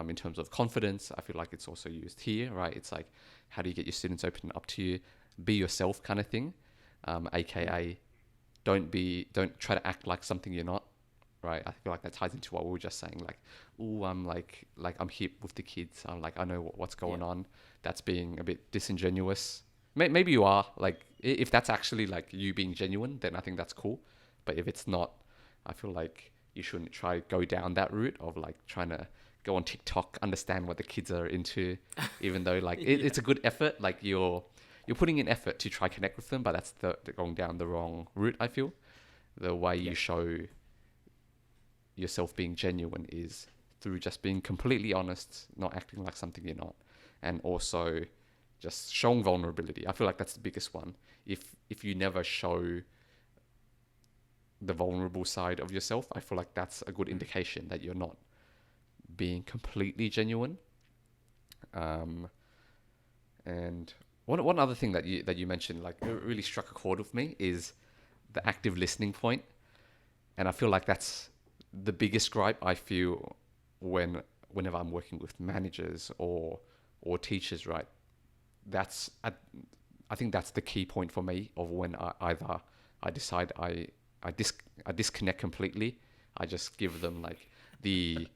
S1: In terms of confidence, I feel like it's also used here, right? It's like, how do you get your students open up to you? Be yourself, kind of thing. AKA, don't try to act like something you're not, right? I feel like that ties into what we were just saying. Like, oh, I'm like I'm hip with the kids. I'm like, I know what's going
S2: Yeah.
S1: on. That's being a bit disingenuous. Maybe you are like, if that's actually like you being genuine, then I think that's cool. But if it's not, I feel like you shouldn't try to go down that route of like trying to go on TikTok, understand what the kids are into, even though like
S2: Yeah.
S1: it's a good effort. Like you're putting in effort to try connect with them, but that's the going down the wrong route. I feel the way
S2: Yeah.
S1: you show yourself being genuine is through just being completely honest, not acting like something you're not, and also just showing vulnerability. I feel like that's the biggest one. If you never show the vulnerable side of yourself, I feel like that's a good
S2: Mm.
S1: indication that you're not being completely genuine. Um, and one other thing that you mentioned, like, it really struck a chord with me, is the active listening point. And I feel like that's the biggest gripe I feel whenever I'm working with managers or teachers, right? That's I think that's the key point for me of when I decide I disconnect completely. I just give them like the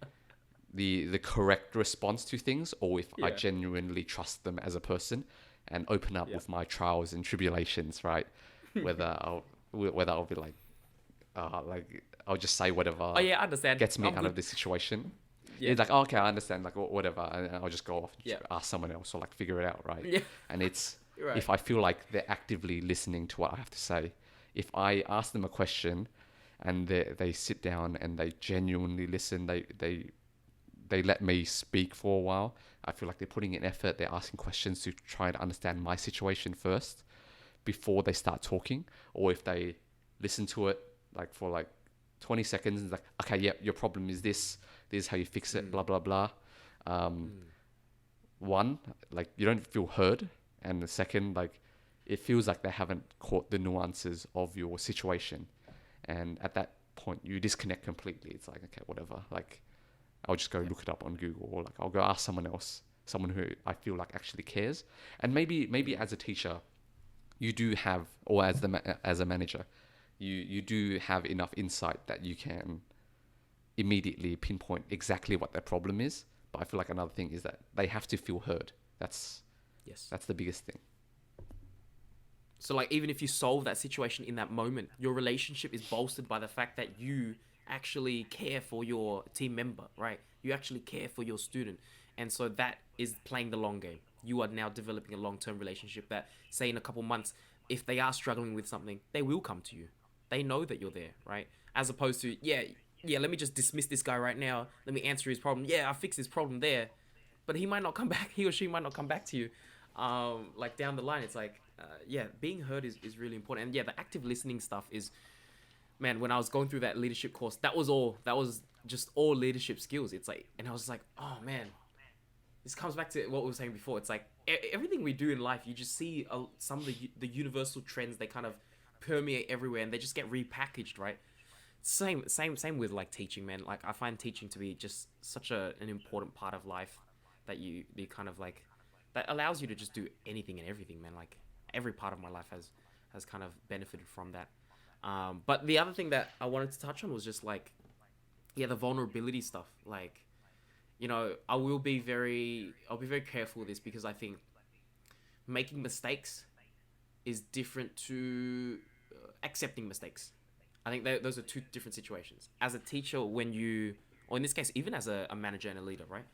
S1: the correct response to things, or if I
S2: Yeah.
S1: genuinely trust them as a person and open up
S2: Yeah.
S1: with my trials and tribulations, right? Whether I'll be like I'll just say
S2: Oh
S1: whatever
S2: yeah, I understand.
S1: gets me
S2: I'm
S1: out
S2: good.
S1: of this situation.
S2: Yeah.
S1: It's like, oh, okay, I understand, like whatever, and I'll just go off and
S2: Yeah.
S1: ask someone else or like figure it out, right?
S2: Yeah.
S1: And it's
S2: You're right.
S1: if I feel like they're actively listening to what I have to say. If I ask them a question and they sit down and they genuinely listen, they let me speak for a while. I feel like they're putting in effort. They're asking questions to try to understand my situation first before they start talking. Or if they listen to it like for like 20 seconds and it's like, okay, yeah, your problem is this. This is how you fix it.
S2: Mm.
S1: Blah blah blah. Um,
S2: Mm.
S1: one, like you don't feel heard, and the second, like it feels like they haven't caught the nuances of your situation, and at that point you disconnect completely. It's like, okay, whatever. Like I'll just go
S2: Yeah.
S1: look it up on Google, or like I'll go ask someone else, someone who I feel like actually cares. And maybe
S2: Mm.
S1: as a teacher, you do have, or as a manager, you do have enough insight that you can immediately pinpoint exactly what their problem is. But I feel like another thing is that they have to feel heard. That's
S2: Yes.
S1: that's the biggest thing.
S2: So like even if you solve that situation in that moment, your relationship is bolstered by the fact that you actually care for your team member, right? You actually care for your student. And so that is playing the long game. You are now developing a long-term relationship that say in a couple months if they are struggling with something, they will come to you. They know that you're there, right? As opposed to, yeah, let me just dismiss this guy right now. Let me answer his problem. Yeah, I fix his problem there, but he might not come back. He or she might not come back to you. Like down the line, it's like, yeah, being heard is really important. And yeah, the active listening stuff is, man, when I was going through that leadership course, that was all. That was just all leadership skills. It's like, and I was like, oh man, this comes back to what we were saying before. It's like everything we do in life, you just see some of the universal trends. They kind of permeate everywhere, and they just get repackaged, right? Same with like teaching, man. Like I find teaching to be just such an important part of life that you kind of like that allows you to just do anything and everything, man. Like every part of my life has kind of benefited from that. But the other thing that I wanted to touch on was just like, yeah, the vulnerability stuff. Like, I'll be very careful with this because I think making mistakes is different to accepting mistakes. I think those are two different situations. As a teacher, or in this case, even as a manager and a leader, right?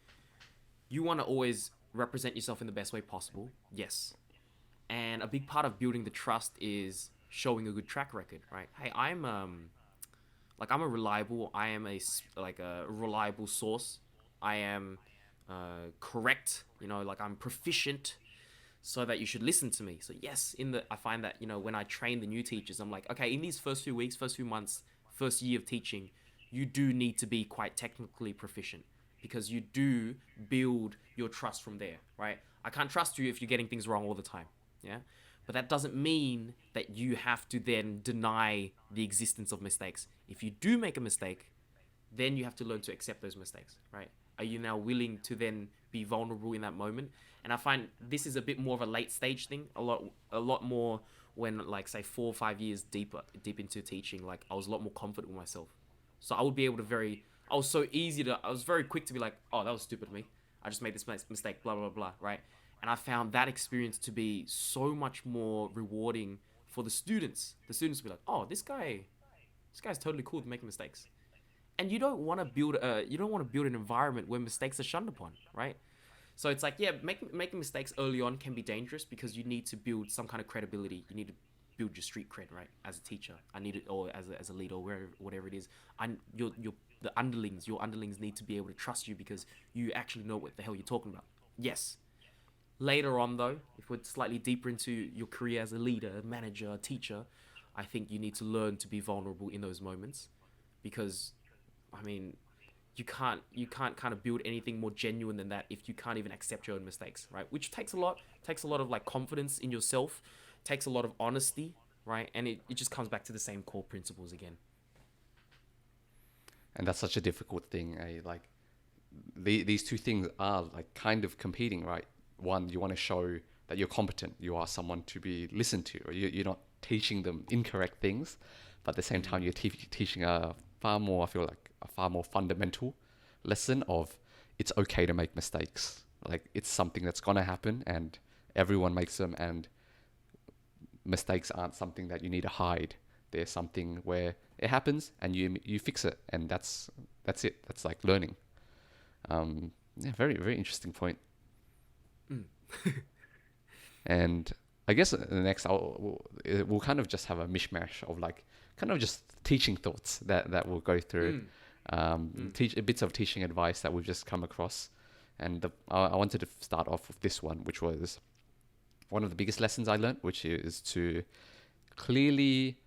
S2: You want to always represent yourself in the best way possible. Yes. And a big part of building the trust is showing a good track record, right? Hey, I'm a reliable. I am a reliable source. I am correct. Like I'm proficient, so that you should listen to me. So yes, I find that when I train the new teachers, I'm like, okay, in these first few weeks, first few months, first year of teaching, you do need to be quite technically proficient because you do build your trust from there, right? I can't trust you if you're getting things wrong all the time, yeah? But that doesn't mean that you have to then deny the existence of mistakes. If you do make a mistake, then you have to learn to accept those mistakes, right? Are you now willing to then be vulnerable in that moment? And I find this is a bit more of a late stage thing, a lot more when, like, say 4 or 5 years deep into teaching, like I was a lot more confident with myself. So I would be able to I was very quick to be like, oh, that was stupid of me. I just made this mistake, blah, blah, blah, right? And I found that experience to be so much more rewarding for the students. The students will be like, oh, this guy's totally cool with making mistakes. And you don't want to build an environment where mistakes are shunned upon, right? So it's like, yeah, making mistakes early on can be dangerous because you need to build some kind of credibility. You need to build your street cred, right? As a teacher, I need it, or as a leader, or whatever it is. Your underlings need to be able to trust you because you actually know what the hell you're talking about. Yes. Later on, though, if we're slightly deeper into your career as a leader, manager, teacher, I think you need to learn to be vulnerable in those moments because, I mean, you can't kind of build anything more genuine than that if you can't even accept your own mistakes, right? Which takes a lot of like confidence in yourself, takes a lot of honesty, right? And it just comes back to the same core principles again.
S1: And that's such a difficult thing. Like these two things are like kind of competing, right? One, you want to show that you're competent, you are someone to be listened to, or you're not teaching them incorrect things, but at the same time, you're teaching a far more, I feel like, a far more fundamental lesson of it's okay to make mistakes. Like it's something that's gonna happen, and everyone makes them, and mistakes aren't something that you need to hide. They're something where it happens and you fix it, and that's it. That's like learning. Yeah, very very interesting point.
S2: Mm.
S1: And I guess the next we'll kind of just have a mishmash of like kind of just teaching thoughts that we'll go through,
S2: Mm. Mm.
S1: teach bits of teaching advice that we've just come across, and I wanted to start off with this one, which was one of the biggest lessons I learned, which is to clearly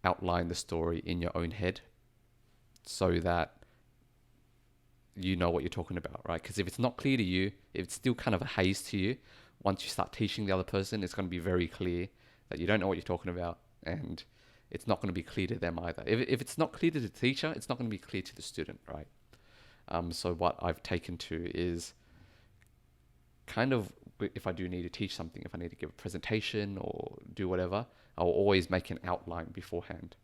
S1: outline the story in your own head so that you know what you're talking about, right? Because if it's not clear to you, if it's still kind of a haze to you, once you start teaching the other person, it's going to be very clear that you don't know what you're talking about, and it's not going to be clear to them either. If it's not clear to the teacher, it's not going to be clear to the student, right? So what I've taken to is kind of, if I do need to teach something, if I need to give a presentation or do whatever, I'll always make an outline beforehand,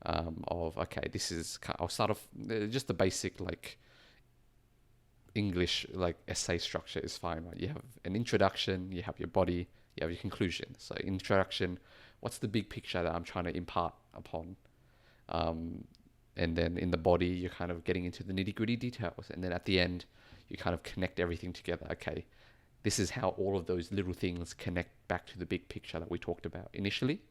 S1: of, okay, I'll start off just the basic like English like essay structure is fine, right? You have an introduction, you have your body, you have your conclusion. So introduction, what's the big picture that I'm trying to impart upon? And then in the body, you're kind of getting into the nitty gritty details. And then at the end, you kind of connect everything together. Okay, this is how all of those little things connect back to the big picture that we talked about initially.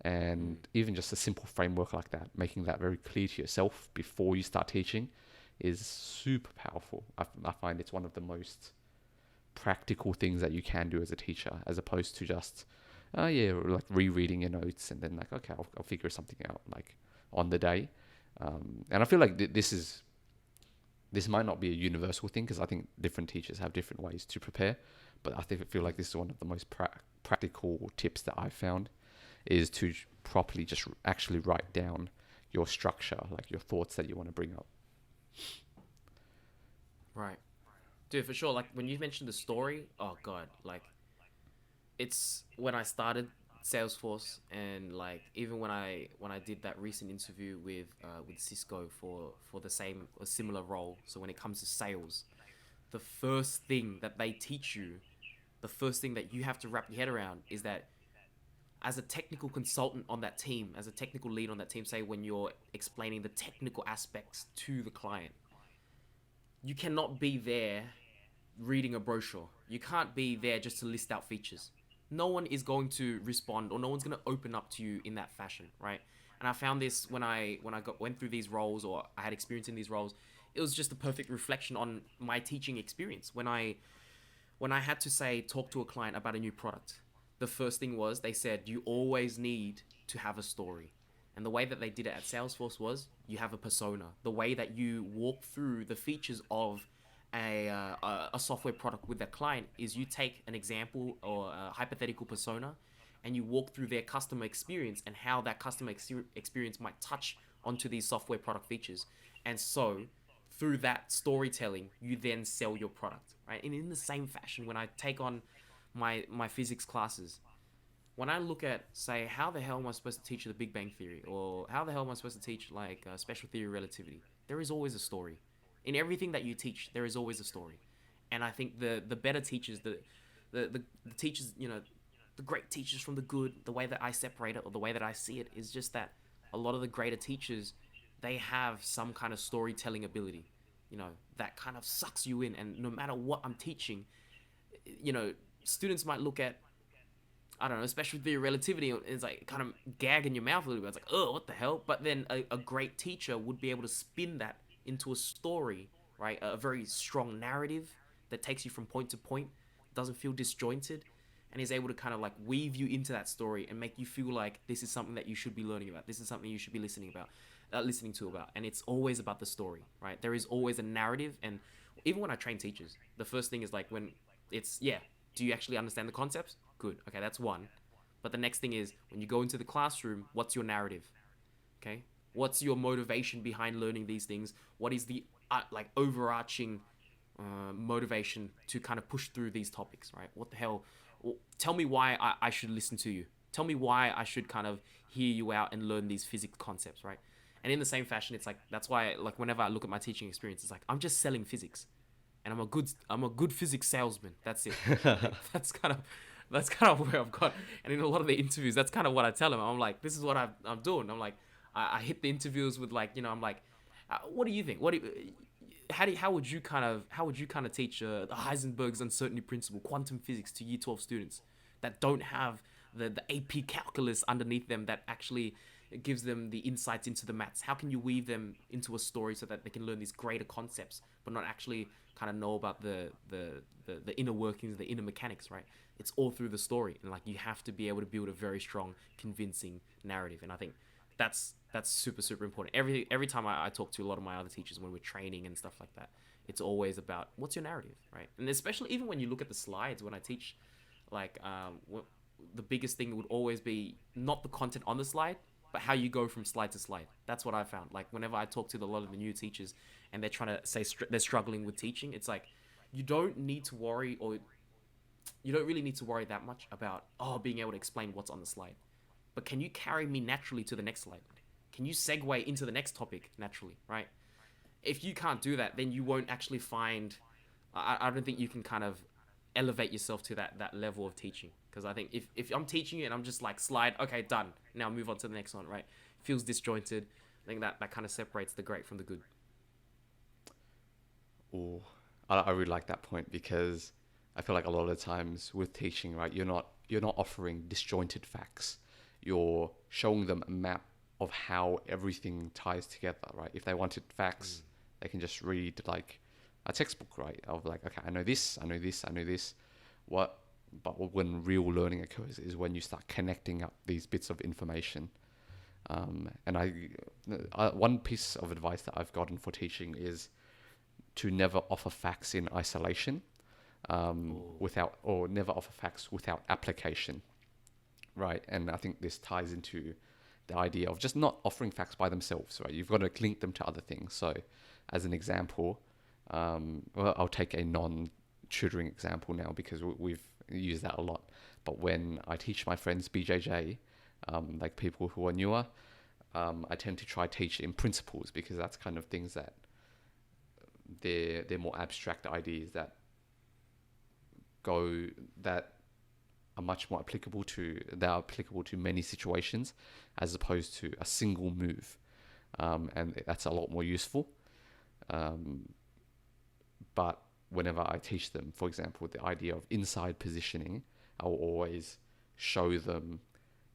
S1: And even just a simple framework like that, making that very clear to yourself before you start teaching, is super powerful. I find it's one of the most practical things that you can do as a teacher, as opposed to just, like rereading your notes and then like, okay, I'll figure something out like on the day. And I feel like this might not be a universal thing because I think different teachers have different ways to prepare, but I feel like this is one of the most practical tips that I've found, is to properly just actually write down your structure, like your thoughts that you want to bring up.
S2: Right. Dude, for sure. Like when you mentioned the story, oh god, like it's when I started Salesforce, and like even when I did that recent interview with Cisco for the same or similar role. So when it comes to sales, the first thing that they teach you, the first thing that you have to wrap your head around is that as a technical consultant on that team, as a technical lead on that team, say when you're explaining the technical aspects to the client, you cannot be there reading a brochure. You can't be there just to list out features. No one is going to respond, or no one's going to open up to you in that fashion, right? And I found this when I went through these roles, or I had experience in these roles. It was just a perfect reflection on my teaching experience. When I had to say talk to a client about a new product, the first thing was they said you always need to have a story. And the way that they did it at Salesforce was you have a persona. The way that you walk through the features of a software product with a client is you take an example or a hypothetical persona and you walk through their customer experience and how that customer experience might touch onto these software product features. And so through that storytelling, you then sell your product, right? And in the same fashion, when I take on my physics classes, when I look at, say, how the hell am I supposed to teach the Big Bang Theory, or how the hell am I supposed to teach like special theory relativity, there is always a story. In everything that you teach, there is always a story. And I think the better teachers, the teachers, the great teachers from the good, the way that I separate it or the way that I see it is just that a lot of the greater teachers, they have some kind of storytelling ability, that kind of sucks you in. And no matter what I'm teaching, you know, students might look at, I don't know, especially theory relativity, it's like kind of gag in your mouth a little bit. It's like, oh, what the hell? But then a great teacher would be able to spin that into a story, right? A very strong narrative that takes you from point to point, doesn't feel disjointed, and is able to kind of like weave you into that story and make you feel like this is something that you should be learning about. This is something you should be listening to about. And it's always about the story, right? There is always a narrative. And even when I train teachers, the first thing is like when it's, yeah, do you actually understand the concepts? Good. Okay, that's one. But the next thing is when you go into the classroom, what's your narrative? Okay? What's your motivation behind learning these things? What is the like overarching motivation to kind of push through these topics, right? What the hell? Well, tell me why I should listen to you. Tell me why I should kind of hear you out and learn these physics concepts, right? And in the same fashion, it's like that's why like whenever I look at my teaching experience, it's like I'm just selling physics, and I'm a good physics salesman. That's it. Like that's kind of where I've got. And in a lot of the interviews, that's kind of what I tell them. I'm like, this is what I'm doing. I'm like, I hit the interviews with like, I'm like, what do you think? How would you kind of teach the Heisenberg's uncertainty principle, quantum physics to Year 12 students that don't have the AP calculus underneath them that actually gives them the insights into the maths? How can you weave them into a story so that they can learn these greater concepts, but not actually kind of know about the inner workings, the inner mechanics, right? It's all through the story, and like you have to be able to build a very strong, convincing narrative. And I think that's super super important. Every time I talk to a lot of my other teachers when we're training and stuff like that, it's always about what's your narrative, right? And especially even when you look at the slides when I teach, like the biggest thing would always be not the content on the slide, but how you go from slide to slide. That's what I found. Like whenever I talk to a lot of the new teachers and they're trying to say they're struggling with teaching, it's like you don't need to worry, or you don't really need to worry that much about being able to explain what's on the slide. But can you carry me naturally to the next slide? Can you segue into the next topic naturally, right? If you can't do that, then you won't actually find. I don't think you can kind of elevate yourself to that level of teaching. Because I think if I'm teaching you and I'm just like slide, okay, done. Now move on to the next one, right? Feels disjointed. I think that kind of separates the great from the good.
S1: Or I really like that point because I feel like a lot of the times with teaching, right, you're not offering disjointed facts. You're showing them a map of how everything ties together, right? If they wanted facts, they can just read like a textbook, right? Of like, okay, I know this, I know this, I know this. But when real learning occurs is when you start connecting up these bits of information. And one piece of advice that I've gotten for teaching is to never offer facts in isolation, or never offer facts without application, right? And I think this ties into the idea of just not offering facts by themselves, right? You've got to link them to other things. So, as an example, well, I'll take a non-tutoring example now because we've used that a lot. But when I teach my friends BJJ, like people who are newer, I tend to try teach in principles because that's kind of things that they're more abstract ideas that are much more applicable to many situations as opposed to a single move, and that's a lot more useful. But whenever I teach them, for example, the idea of inside positioning, I'll always show them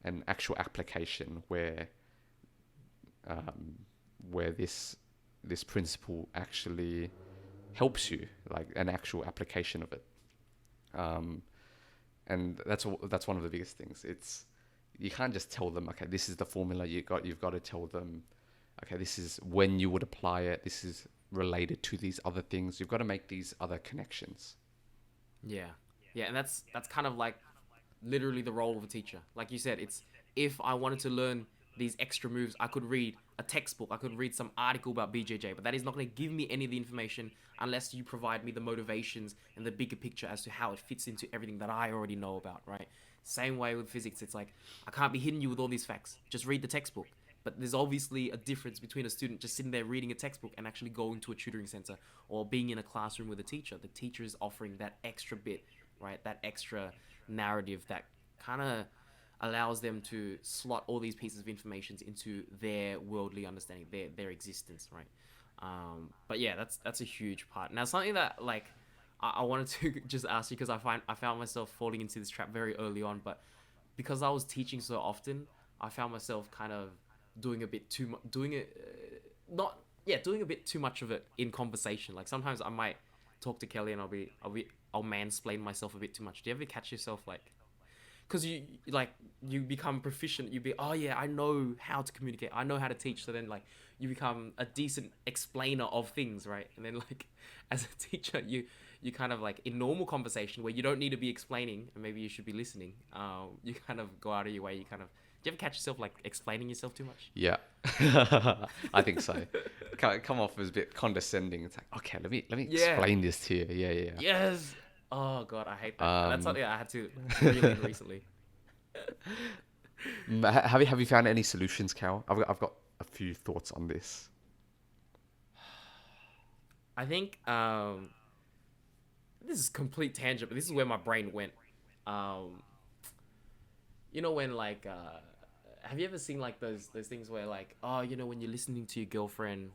S1: an actual application where this principle actually helps you, like an actual application of it. And that's one of the biggest things. It's you can't just tell them, okay, this is the formula you got. You've got to tell them, okay, this is when you would apply it. This is related to these other things. You've got to make these other connections.
S2: Yeah. Yeah, and that's kind of like literally the role of a teacher. Like you said, it's if I wanted to learn these extra moves, I could read a textbook, I could read some article about BJJ, but that is not going to give me any of the information unless you provide me the motivations and the bigger picture as to how it fits into everything that I already know about, right? Same way with physics, it's like I can't be hitting you with all these facts. Just read the textbook. But there's obviously a difference between a student just sitting there reading a textbook and actually going to a tutoring center or being in a classroom with a teacher. The teacher is offering that extra bit, right? That extra narrative that kind of allows them to slot all these pieces of information into their worldly understanding, their existence, right? But yeah, that's a huge part. Now, something that like I wanted to just ask you because I found myself falling into this trap very early on, but because I was teaching so often, I found myself kind of doing a bit too much, doing it, not yeah, doing a bit too much of it in conversation. Like sometimes I might talk to Kelly and I'll mansplain myself a bit too much. Do you ever catch yourself like? Because you become proficient, you be, oh yeah, I know how to communicate, I know how to teach, so then like you become a decent explainer of things, right? And then like as a teacher, you kind of like in normal conversation where you don't need to be explaining and maybe you should be listening, you kind of go out of your way, you kind of, do you ever catch yourself like explaining yourself too much?
S1: Yeah, I think so. Come off as a bit condescending. It's like, okay, let me
S2: Yeah.
S1: explain this to you. Yeah, yeah,
S2: Yes. Oh god, I hate that. And that's
S1: yeah.
S2: something I had to reel in recently.
S1: Have you found any solutions, Cal? I've got a few thoughts on this.
S2: I think this is complete tangent, but this is where my brain went. Um, you know when like have you ever seen like those things where like, oh, you know, when you're listening to your girlfriend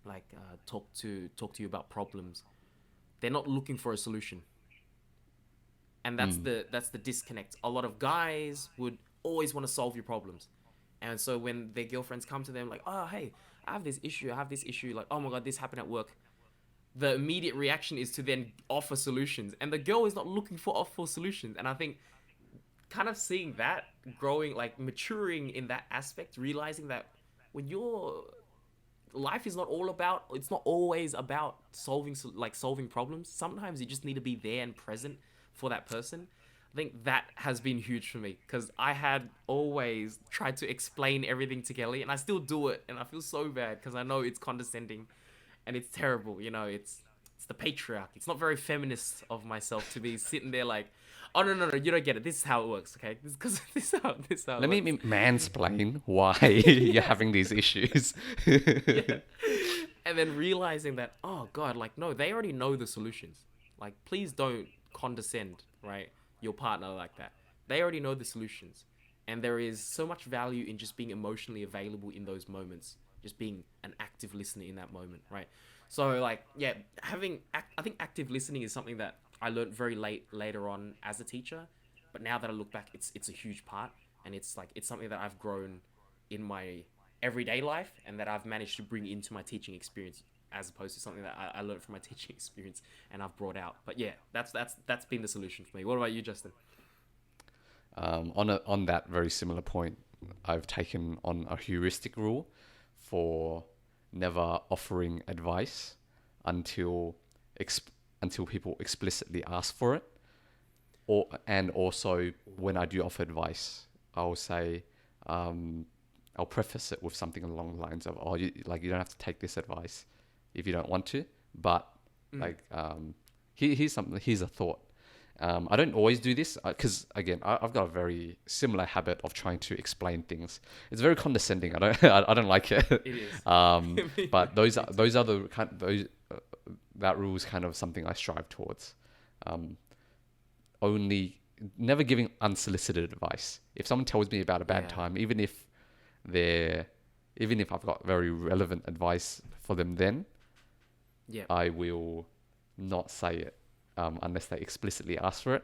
S2: like talk to you about problems, they're not looking for a solution, and
S1: Mm.
S2: that's the disconnect. A lot of guys would always want to solve your problems, and so when their girlfriends come to them like, oh hey, I have this issue, like, oh my god, this happened at work, the immediate reaction is to then offer solutions, and the girl is not looking for solutions. And I think kind of seeing that growing, like maturing in that aspect, realizing that when your life is not all about, it's not always about solving problems. Sometimes you just need to be there and present for that person. I think that has been huge for me because I had always tried to explain everything to Kelly, and I still do it, and I feel so bad because I know it's condescending and it's terrible. You know, it's the patriarchy. It's not very feminist of myself to be sitting there like, oh no no no, you don't get it. This is how it works, okay? This because this is how it
S1: Let me
S2: works.
S1: mansplain why you're having these issues.
S2: Yeah. And then realizing that, oh god, like no, they already know the solutions. Like please don't condescend, right? Your partner like that. They already know the solutions. And there is so much value in just being emotionally available in those moments, just being an active listener in that moment, right? So like, yeah, I think active listening is something that I learned very later on as a teacher, but now that I look back, it's a huge part, and it's like it's something that I've grown in my everyday life and that I've managed to bring into my teaching experience, as opposed to something that I learned from my teaching experience and I've brought out. But yeah, that's been the solution for me. What about you, Justin?
S1: On that very similar point, I've taken on a heuristic rule for never offering advice until exp- until people explicitly ask for it, or and also when I do offer advice, I'll say, um, I'll preface it with something along the lines of, "Oh, you don't have to take this advice if you don't want to, but
S2: Mm.
S1: like, here's something. Here's a thought." I don't always do this because, again, I've got a very similar habit of trying to explain things. It's very condescending. I don't I don't like it.
S2: It is.
S1: But those
S2: Me
S1: are
S2: too.
S1: those are the kind those that rule is kind of something I strive towards. Um, only never giving unsolicited advice. If someone tells me about a bad
S2: Yeah.
S1: time, they're even if I've got very relevant advice for them, then
S2: Yeah.
S1: I will not say it unless they explicitly ask for it.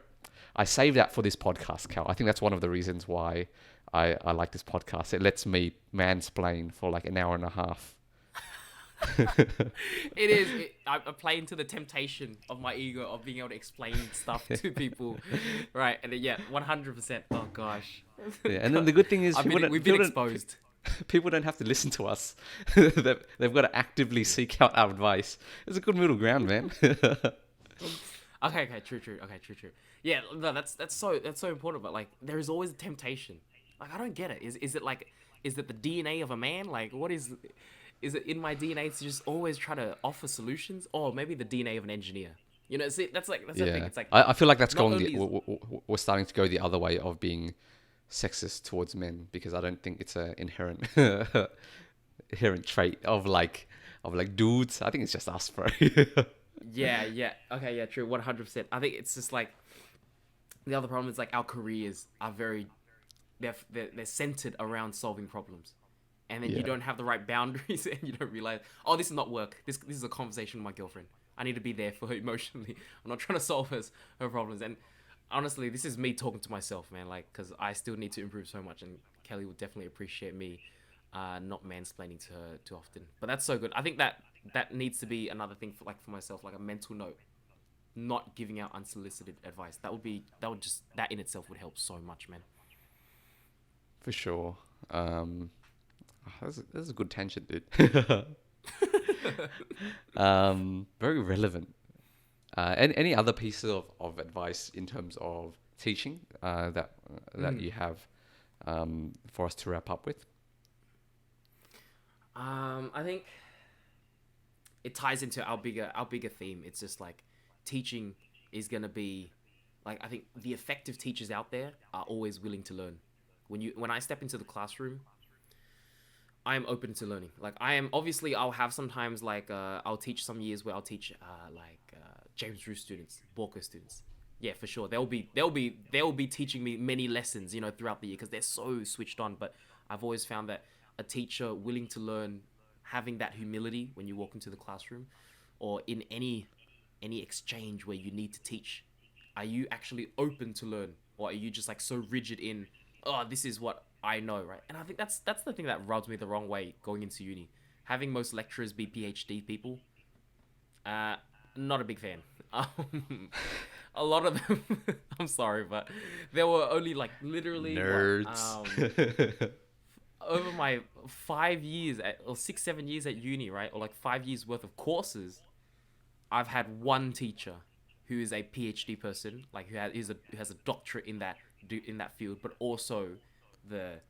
S1: I save that for this podcast, Cal. I think that's one of the reasons why I like this podcast. It lets me mansplain for like an hour and a half.
S2: It is. I play into the temptation of my ego of being able to explain stuff to people, right? And then, yeah, 100%. Oh gosh,
S1: Yeah, and then the good thing is
S2: we've been exposed.
S1: people don't have to listen to us. They've got to actively seek out our advice. It's a good middle ground, man.
S2: Okay, true. Okay, true. Yeah, no, that's so important. But like, there is always a temptation. Like, I don't get it. Is it the DNA of a man? Like, what is? Is it in my DNA to just always try to offer solutions, or maybe the DNA of an engineer? See, that's the thing.
S1: Yeah,
S2: It's like
S1: I feel like that's
S2: not
S1: going
S2: only is
S1: we're starting to go the other way of being sexist towards men because I don't think it's a inherent inherent trait of like dudes. I think it's just us, bro.
S2: yeah. Okay, yeah, true, 100%. I think it's just like the other problem is like our careers are very they're centered around solving problems, and then you
S1: Yeah,
S2: don't have the right boundaries, and you don't realize, oh, this is not work. This is a conversation with my girlfriend. I need to be there for her emotionally. I'm not trying to solve her problems. And honestly, this is me talking to myself, man. Like, because I still need to improve so much, and Kelly would definitely appreciate me not mansplaining to her too often. But that's so good. I think that needs to be another thing for myself, like a mental note. Not giving out unsolicited advice. That in itself would help so much, man.
S1: for sure. That's a good tangent, dude. Very relevant. Any other pieces of advice in terms of teaching that
S2: Mm.
S1: you have for us to wrap up with?
S2: I think it ties into our bigger theme. It's just like teaching is gonna be like, I think the effective teachers out there are always willing to learn. When I step into the classroom, I am open to learning. Like, I am obviously, I'll have sometimes like I'll teach some years where I'll teach James Roos students, Borka students. Yeah, for sure. They'll be teaching me many lessons, throughout the year because they're so switched on. But I've always found that a teacher willing to learn, having that humility when you walk into the classroom, or in any exchange where you need to teach, are you actually open to learn, or are you just like so rigid in, oh, this is what I know, right? And I think that's the thing that rubs me the wrong way going into uni. Having most lecturers be PhD people, uh, not a big fan. A lot of them, I'm sorry, but there were only like literally what
S1: Nerds.
S2: over my 5 years or 6 7 years at uni, right, or like 5 years worth of courses, I've had one teacher who is a PhD person, like who has a doctorate in that field, but also the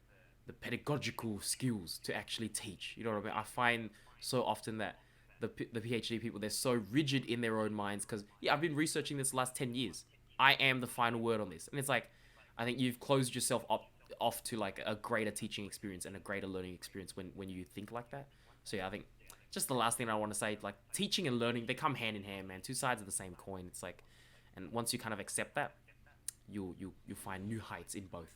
S2: the pedagogical skills to actually teach. You know what I mean? I find so often that the PhD people, they're so rigid in their own minds because, yeah, I've been researching this the last 10 years. I am the final word on this, and it's like, I think you've closed yourself up off to like a greater teaching experience and a greater learning experience when you think like that. So yeah, I think just the last thing I want to say, like, teaching and learning, they come hand in hand, man. Two sides of the same coin. It's like, and once you kind of accept that, you'll find new heights in both.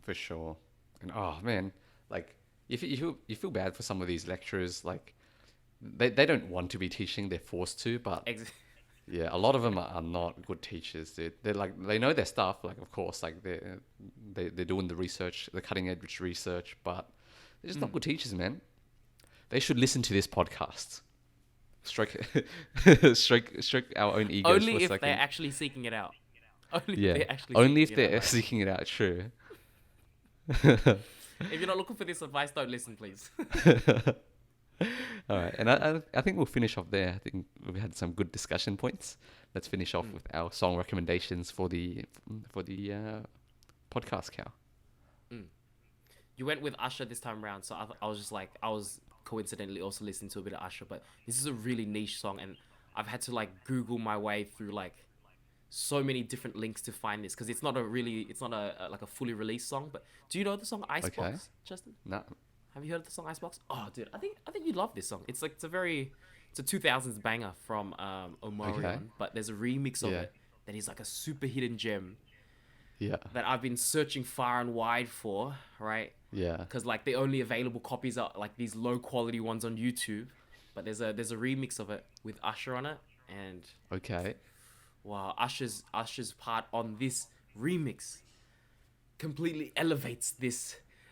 S1: For sure. And oh man, like if you feel bad for some of these lecturers, like they don't want to be teaching, they're forced to, but
S2: Ex-
S1: yeah, a lot of them are not good teachers, dude. They're like they know their stuff, like of course, like they're doing the research, the cutting edge research, but they're just not
S2: Mm.
S1: good teachers, man. They should listen to this podcast. Stroke stroke our own egos for a
S2: Only if they're
S1: second.
S2: actually seeking it out. Only if
S1: Yeah.
S2: they're actually
S1: Only
S2: seeking
S1: if
S2: it out,
S1: they're
S2: right?
S1: seeking it out, true.
S2: If you're not looking for this advice, don't listen, please.
S1: All right, and I think we'll finish off there. I think we've had some good discussion points. Let's finish off
S2: Mm.
S1: with our song recommendations for the podcast, Cow.
S2: Mm. You went with Usher this time around, so I was just like, I was coincidentally also listening to a bit of Usher, but this is a really niche song, and I've had to like Google my way through like so many different links to find this because it's not like a fully released song. But do you know the song
S1: Okay.
S2: Icebox, Justin?
S1: Nah.
S2: Have you heard of the song Icebox? Oh, dude, I think you'd love this song. It's a 2000s banger from
S1: Okay.
S2: Omarion, but there's a remix of
S1: Yeah.
S2: it that is like a super hidden gem
S1: Yeah.
S2: that I've been searching far and wide for, right?
S1: Yeah.
S2: Because like the only available copies are like these low quality ones on YouTube, but there's a remix of it with Usher on it, and
S1: Okay.
S2: wow, Usher's part on this remix completely elevates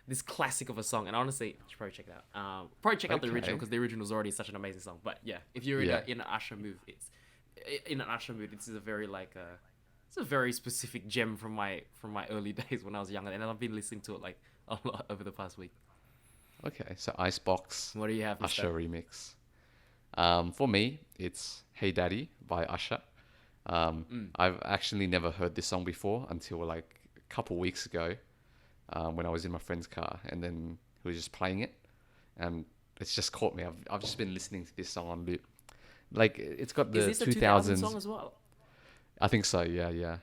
S2: this classic of a song. And honestly, you should probably check it out. Probably check out the original
S1: Okay.
S2: because the original is already such an amazing song. But yeah, if you're
S1: Yeah.
S2: in an Usher mood, in an Usher mood. This is a very like it's a very specific gem from my early days when I was younger, and I've been listening to it like a lot over the past week.
S1: Okay. So IceBox
S2: What do you have,
S1: Usher
S2: Mister?
S1: remix. For me, it's Hey Daddy by Usher.
S2: Mm.
S1: I've actually never heard this song before until like a couple weeks ago, when I was in my friend's car, and then he was just playing it, and it's just caught me. I've just been listening to this song on loop. Like it's got
S2: Is
S1: the
S2: this a 2000
S1: 2000s.
S2: song as well?
S1: I think so. Yeah, yeah.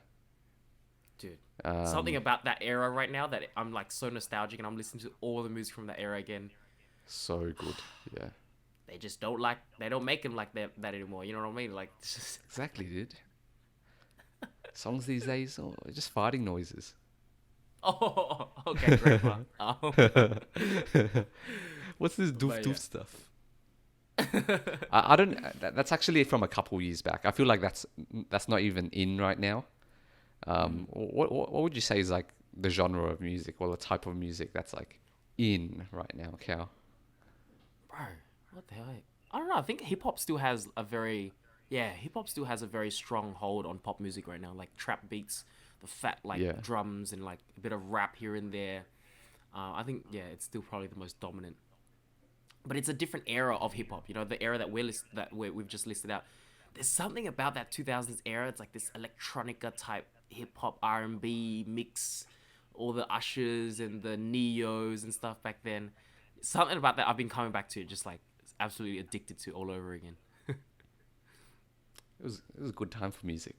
S2: Dude, something
S1: Um,
S2: about that era right now that I'm like so nostalgic, and I'm listening to all the music from that era again.
S1: so good. Yeah,
S2: They just they don't make them like that anymore. You know what I mean? Like it's just,
S1: exactly, dude. Songs these days are just farting noises.
S2: oh, okay, great one.
S1: What's this doof
S2: But
S1: doof
S2: yeah.
S1: stuff? I don't. That's actually from a couple years back. I feel like that's not even in right now.
S2: Mm.
S1: What would you say is like the genre of music or the type of music that's like in right now, Cal?
S2: Bro, what the hell? I don't know. I think hip hop still has a very strong hold on pop music right now. Like trap beats, the fat like
S1: Yeah,
S2: drums and like a bit of rap here and there. I think yeah, it's still probably the most dominant. But it's a different era of hip hop. You know, the era we've just listed out. There's something about that 2000s era. It's like this electronica type hip hop R&B mix, all the Ushers and the Neos and stuff back then. Something about that I've been coming back to, just like absolutely addicted to all over again.
S1: it was a good time for music.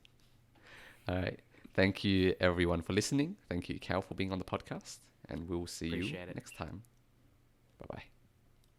S1: All right. Thank you everyone for listening. Thank you, Cal, for being on the podcast, and we'll see you
S2: Appreciate it.
S1: next time. Bye bye.